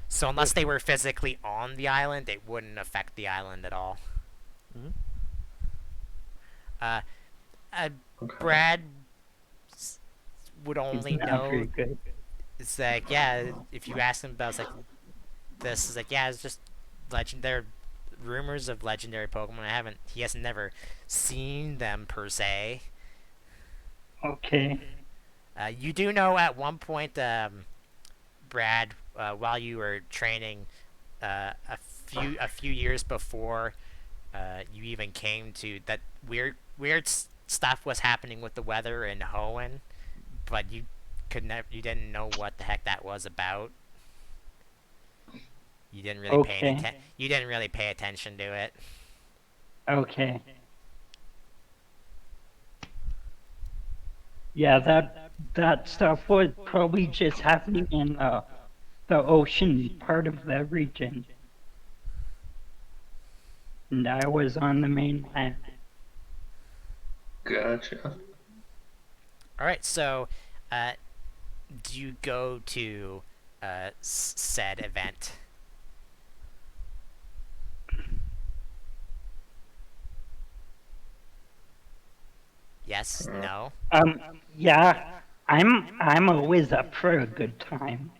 S1: So unless they were physically on the island, it wouldn't affect the island at all.
S2: Mm-hmm.
S4: Okay.
S1: Brad would
S3: He's
S1: only
S3: not
S1: know.
S3: very good.
S1: It's like, yeah, if you ask him about, it's like, this is like, yeah, it's just legend. There are rumors of legendary Pokemon. He hasn't never seen them per se.
S3: Okay.
S1: You do know at one point, Brad, while you were training, a few years before you even came to that weird stuff was happening with the weather in Hoenn, but you didn't know what the heck that was about. You didn't really you didn't really pay attention to it.
S3: Okay. Yeah, that stuff was probably just happening in the ocean part of the region. And I was on the mainland.
S4: Gotcha.
S1: All right, so do you go to said event? Yes, no.
S3: Yeah, I'm always up for a good time.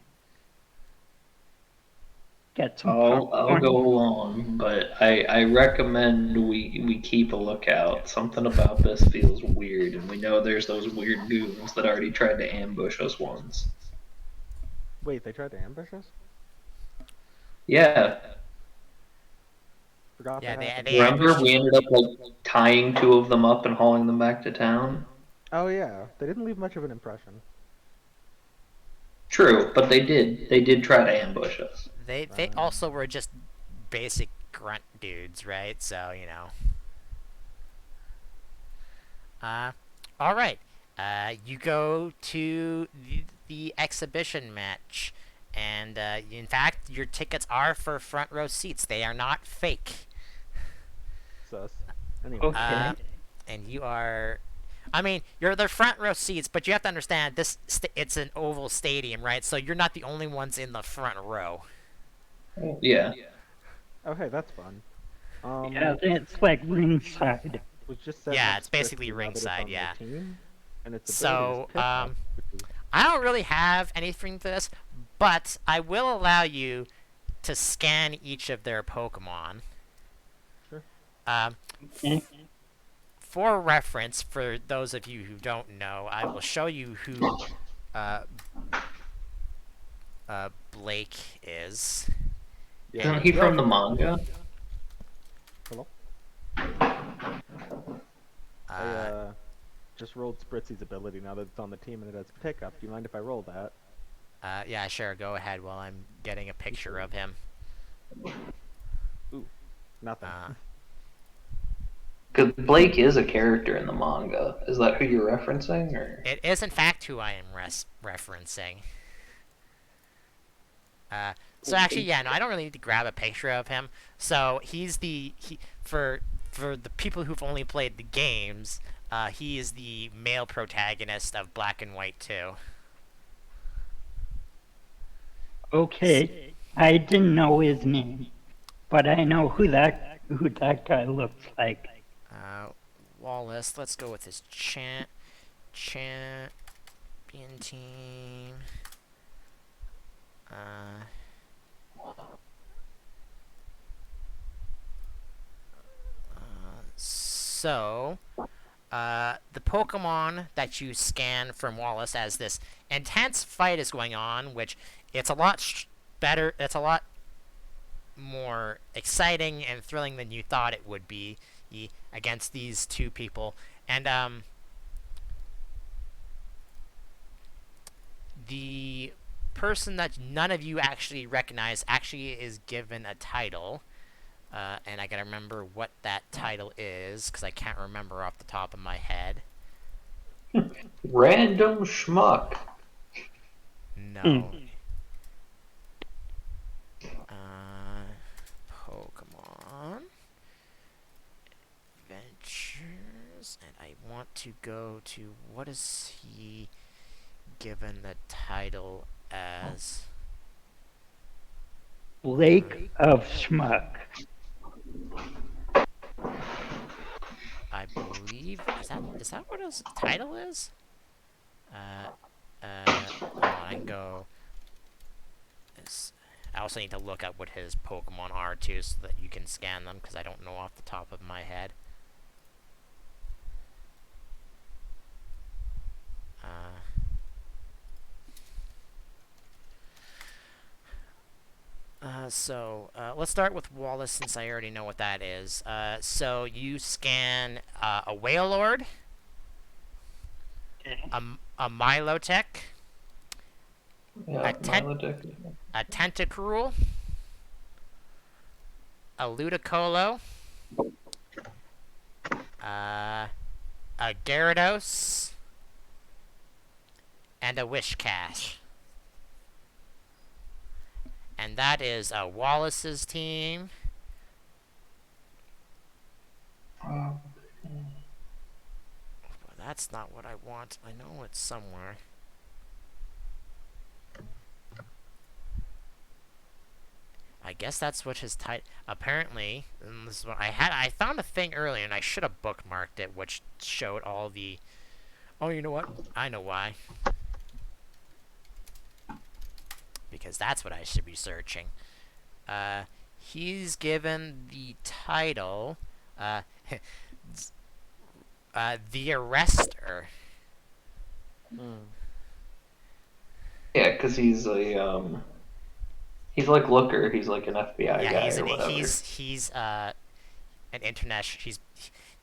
S3: Get some
S4: I'll go
S3: popcorn.
S4: along, but I recommend we keep a lookout. Something about this feels weird, and we know there's those weird goons that already tried to ambush us once.
S2: Wait, they tried to ambush us?
S4: Yeah,
S2: Forgot
S1: Yeah,
S2: that
S1: they
S2: happened.
S1: they
S4: remember
S1: ambushed
S4: we
S1: you.
S4: ended up like tying two of them up and hauling them back to town?
S2: Oh yeah, they didn't leave much of an impression.
S4: True, but they did try to ambush us.
S1: They also were just basic grunt dudes, right? So you know. Uh, all right. You go to the exhibition match, and in fact, your tickets are for front row seats. They are not fake.
S2: Sus. Anyway.
S1: Uh,
S3: Okay.
S1: and you are. I mean, you're the front row seats, but you have to understand it's an oval stadium, right? So you're not the only ones in the front row.
S4: Yeah.
S2: Oh hey, that's fun.
S3: Yeah, it's like ringside.
S2: Was just setting
S1: Yeah,
S2: up
S1: it's basically
S2: Spritzy now that it's
S1: ringside.
S2: on their
S1: Yeah.
S2: team, and its ability is
S1: So,
S2: pickup, which is
S1: I don't really have anything for this, but I will allow you to scan each of their Pokemon.
S2: sure.
S1: Um,
S3: Eh,
S1: for reference, for those of you who don't know, I will show you who uh, Blake is.
S2: Yeah.
S4: Isn't
S1: And
S4: he
S1: you
S4: from
S1: have,
S4: the manga?
S2: Hello. I
S1: uh,
S2: just rolled Spritzy's ability now that it's on the team and it has pickup. Do you mind if I roll that?
S1: yeah, sure, go ahead while I'm getting a picture of him.
S2: Ooh, nothing.
S1: Uh,
S4: Because Blake is a character in the manga. Is that who you're referencing, or?
S1: it is, in fact, who I am referencing. So actually, yeah, no, I don't really need to grab a picture of him. So for the people who've only played the games, he is the male protagonist of Black and White 2.
S3: Okay. I didn't know his name, but I know who that guy looks like.
S1: Uh, Wallace, let's go with his champion team. Uh, so, the Pokemon that you scan from Wallace as this intense fight is going on, which it's a lot better. It's a lot more exciting and thrilling than you thought it would be against these two people. And the person that none of you actually recognize actually is given a title. And I gotta remember what that title is because I can't remember off the top of my head.
S4: Random schmuck.
S1: No. Uh, Pokemon Adventures, and I want to go to what is he given the title as?
S3: Lake of Schmuck.
S1: I believe is that what his title is? Hold on, I can go. I also need to look up what his Pokemon are too, so that you can scan them, because I don't know off the top of my head. Let's start with Wallace since I already know what that is. So you scan a Wailord, a Milotech,
S4: Yeah,
S1: a, ten-
S4: Milotic.
S1: a Tentacruel, a Ludicolo, a Gyarados, and a Wishcash. And that is Wallace's team. Well, that's not what I want. I know it's somewhere. I guess that's what his title. Apparently, and this is what I had. I found a thing earlier, and I should have bookmarked it, which showed all the. Oh, you know what? I know why. Because that's what I should be searching. He's given the title, uh, the Arrester.
S2: Hmm.
S4: Yeah, because he's like Looker. He's like an FBI
S1: Yeah,
S4: guy or whatever.
S1: he's an international.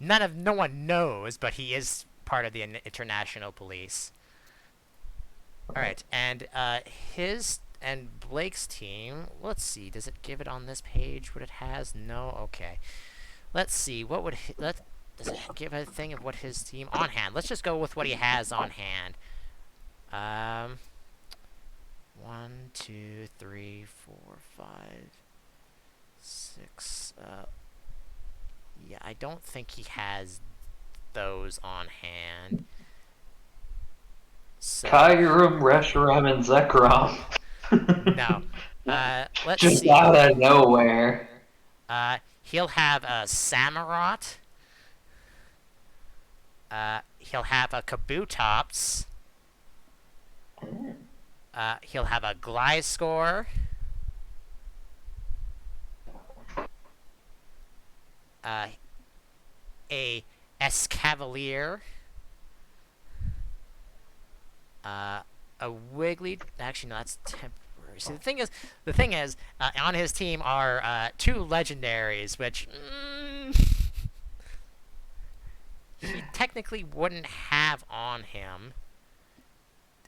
S1: No one knows, but he is part of the international police. All right, and his and Blake's team. Let's see. Does it give it on this page? What it has? No. Okay. Let's see. What would does it give a thing of what his team on hand? Let's just go with what he has on hand. 1, 2, 3, 4, 5, 6. Yeah, I don't think he has those on hand. So
S4: Kyurem, Reshiram, and Zekrom.
S1: no. Let's
S4: Just
S1: see.
S4: out of nowhere.
S1: He'll have a Samurott. He'll have a Kabutops. He'll have a Gliscor. A Escavalier. A Wiggly. Actually, no, that's temporary. See, the thing is, on his team are 2 legendaries, which he technically wouldn't have on him.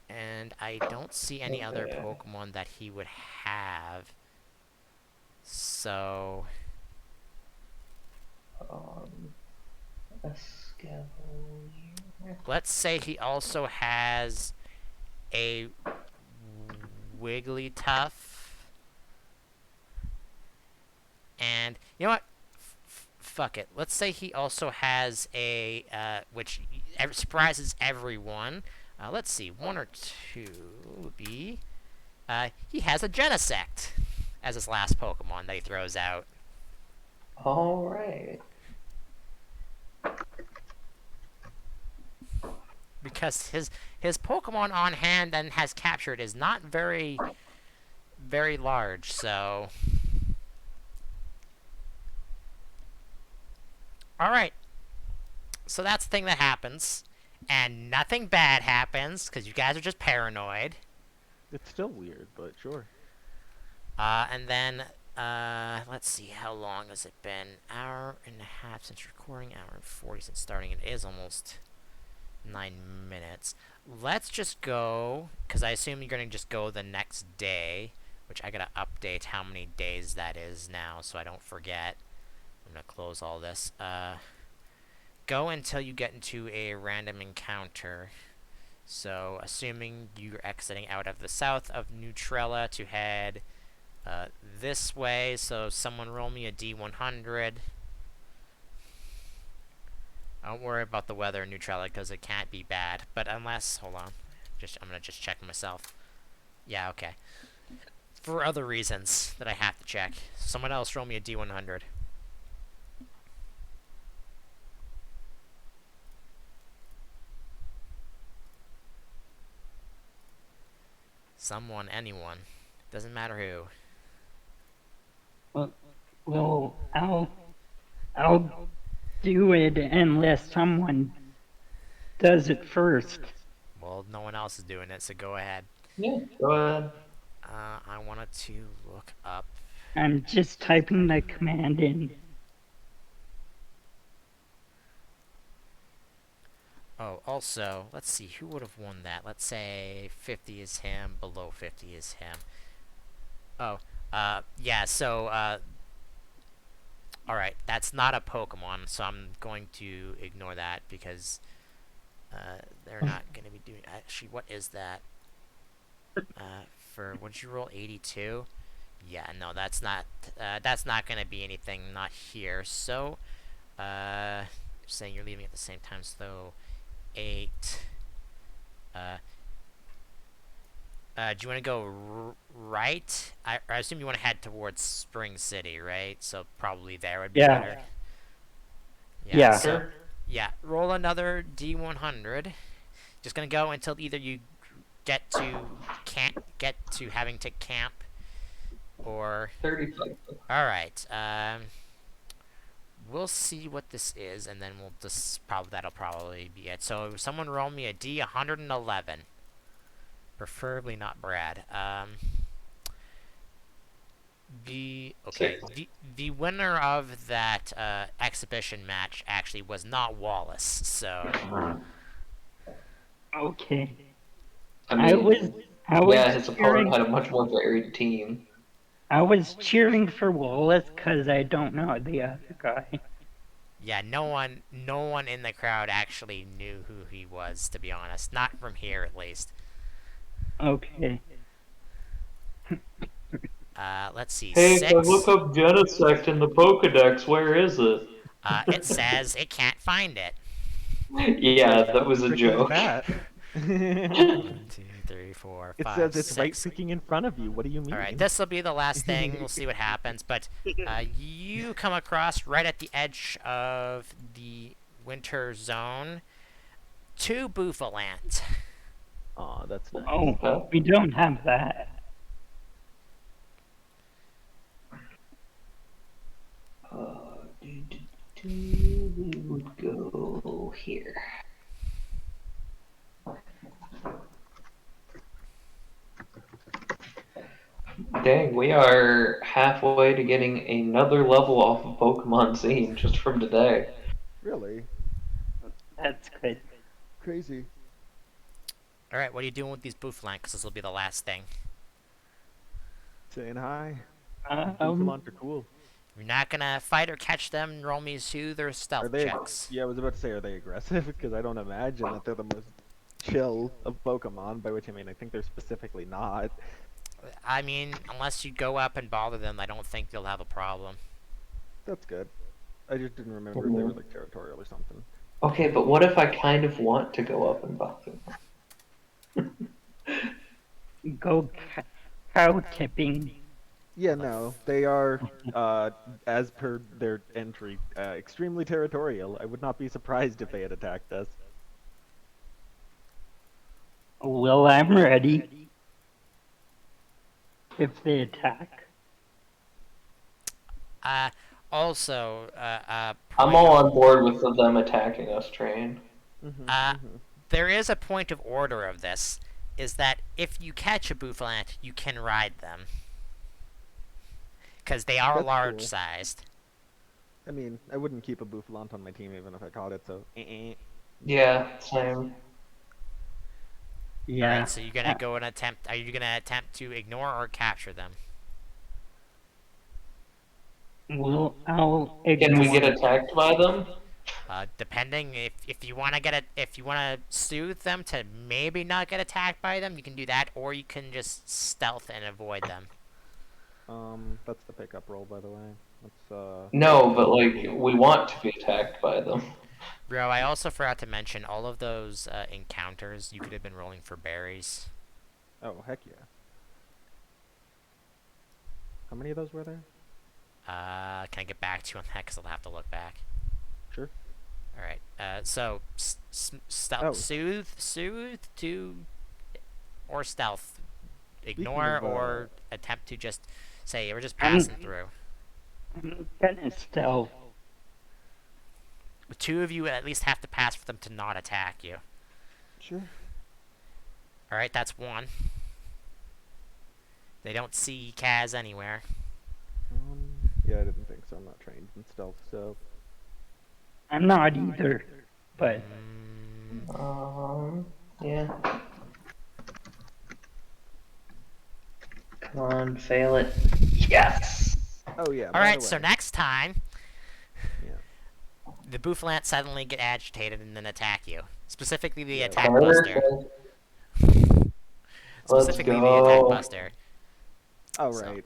S1: And I don't see any other Pokemon that he would have. So
S4: Escavalier.
S1: let's say he also has a Wigglytuff. And you know what? Fuck it. Let's say he also has a, which surprises everyone. Let's see, 1 or 2 would be, he has a Genesect as his last Pokemon that he throws out.
S4: All right.
S1: Because his Pokemon on hand and has captured is not very, very large, so. Alright. So that's the thing that happens. And nothing bad happens, because you guys are just paranoid.
S2: It's still weird, but sure.
S1: And then, let's see, how long has it been? Hour and a half since recording, hour and 40 since starting. It is almost 9 minutes. Let's just go, because I assume you're going to just go the next day, which I got to update how many days that is now so I don't forget. I'm going to close all this. Go until you get into a random encounter. So, assuming you're exiting out of the south of Nuetrella to head this way. So, someone roll me a D100. Don't worry about the weather in Nuetrella because it can't be bad. But unless, hold on, I'm gonna just check myself. Yeah, okay. For other reasons that I have to check. Someone else roll me a D100. Someone, anyone. Doesn't matter who.
S3: Well, I'll do it unless someone does it first.
S1: Well, no one else is doing it, so go ahead.
S4: Yeah, go ahead.
S1: I wanted to look up.
S3: I'm just typing the command in.
S1: Oh, also, let's see, who would have won that? Let's say 50 is him, below 50 is him. Oh, yeah, so, alright, that's not a Pokemon, so I'm going to ignore that because, they're not going to be doing, actually, what is that? What did you roll, 82? Yeah, no, that's not going to be anything, not here, so, saying you're leaving at the same time, so 8. Do you want to go right? I assume you want to head towards Spring City, right? So probably there would be
S3: Yeah.
S1: better. Yeah.
S3: Yeah.
S1: So
S4: Sure.
S1: yeah, roll another D100. Just gonna go until either you get to having to camp, or
S4: 35.
S1: all right. We'll see what this is, and then we'll just that'll probably be it. So someone roll me a D111, preferably not Brad.
S4: Six.
S1: The winner of that exhibition match actually was not Wallace. So
S3: Okay.
S4: I
S3: I
S4: mean,
S3: was
S4: yeah, his opponent
S3: cheering.
S4: had a much more varied team.
S3: I was cheering for Wallace because I don't know the other guy.
S1: yeah, no one in the crowd actually knew who he was, to be honest. Not from here, at least.
S3: Okay.
S1: Let's see.
S4: Hey, if I
S1: 6.
S4: look up Genesect in the Pokedex, where is it?
S1: It says it can't find it.
S4: Yeah, that was a
S2: Tricky as
S4: joke.
S2: that.
S1: 1, 2, 3, 4,
S2: It
S1: 5,
S2: says it's right
S1: 6.
S2: freaking in front of you. What do you mean?
S1: All right, this will be the last thing. We'll see what happens. But you come across right at the edge of the winter zone 2 Buffalant.
S2: Aw, that's nice.
S3: Oh, we don't have that.
S4: We would go here. Dang, we are halfway to getting another level off of Pokemon Scene just from today.
S2: Really?
S3: That's good.
S2: Crazy.
S1: All right, what are you doing with these Buffalant? Because this will be the last thing.
S2: Saying hi.
S3: Um,
S2: Buffalant are cool.
S1: You're not gonna fight or catch them. Roll me soothe or
S2: Are
S1: stealth
S2: they?
S1: checks.
S2: Yeah, I was about to say, are they aggressive? Because I don't imagine that they're the most chill of Pokemon. By which I mean, I think they're specifically not.
S1: I mean, unless you go up and bother them, I don't think you'll have a problem.
S2: That's good. I just didn't remember if they were like territorial or something.
S4: Okay, but what if I kind of want to go up and bother them?
S3: go cow tipping.
S2: Yeah, no, they are, as per their entry, extremely territorial. I would not be surprised if they had attacked us.
S3: Well, I'm ready. If they attack.
S1: Also,
S4: I'm
S1: point
S4: all
S1: of-
S4: on board with them attacking us, Train.
S1: there is a point of order of this, is that if you catch a Buffalant, you can ride them. Because they are
S2: That's
S1: large
S2: cool.
S1: sized.
S2: I mean, I wouldn't keep a Buffalant on my team even if I caught it, so
S4: Yeah, same.
S3: Yeah.
S1: Alright, so you're gonna go and attempt. Are you gonna attempt to ignore or capture them?
S3: Well, I'll
S4: Can we
S3: ignore.
S4: get attacked by them?
S1: Depending if you want to if you want to soothe them to maybe not get attacked by them, you can do that, or you can just stealth and avoid them.
S2: That's the pickup roll, by the way. That's
S4: No, but like, we want to be attacked by them.
S1: Bro, I also forgot to mention all of those encounters. You could have been rolling for berries.
S2: Oh, heck yeah. How many of those were there?
S1: Can I get back to you on that? Because I'll have to look back.
S2: Sure.
S1: All right. So stealth,
S2: Oh.
S1: soothe to, or stealth, ignore
S2: of,
S1: or attempt to just say we're just passing through.
S3: I'm gonna stealth.
S1: The 2 of you at least have to pass for them to not attack you.
S2: Sure.
S1: All right, that's 1. They don't see Kaz anywhere.
S2: Yeah, I didn't think so. I'm not trained in stealth, so.
S3: I'm not either, but
S4: Yeah. Come on, fail it. Yes!
S2: Oh yeah.
S1: All
S2: by
S1: right,
S2: the
S1: so
S2: way,
S1: next time,
S2: Yeah.
S1: the Buffalant suddenly get agitated and then attack you. Specifically, the attack buster.
S4: Perfect. Let's
S1: Specifically, the attack
S4: go.
S2: Oh
S1: buster.
S2: right.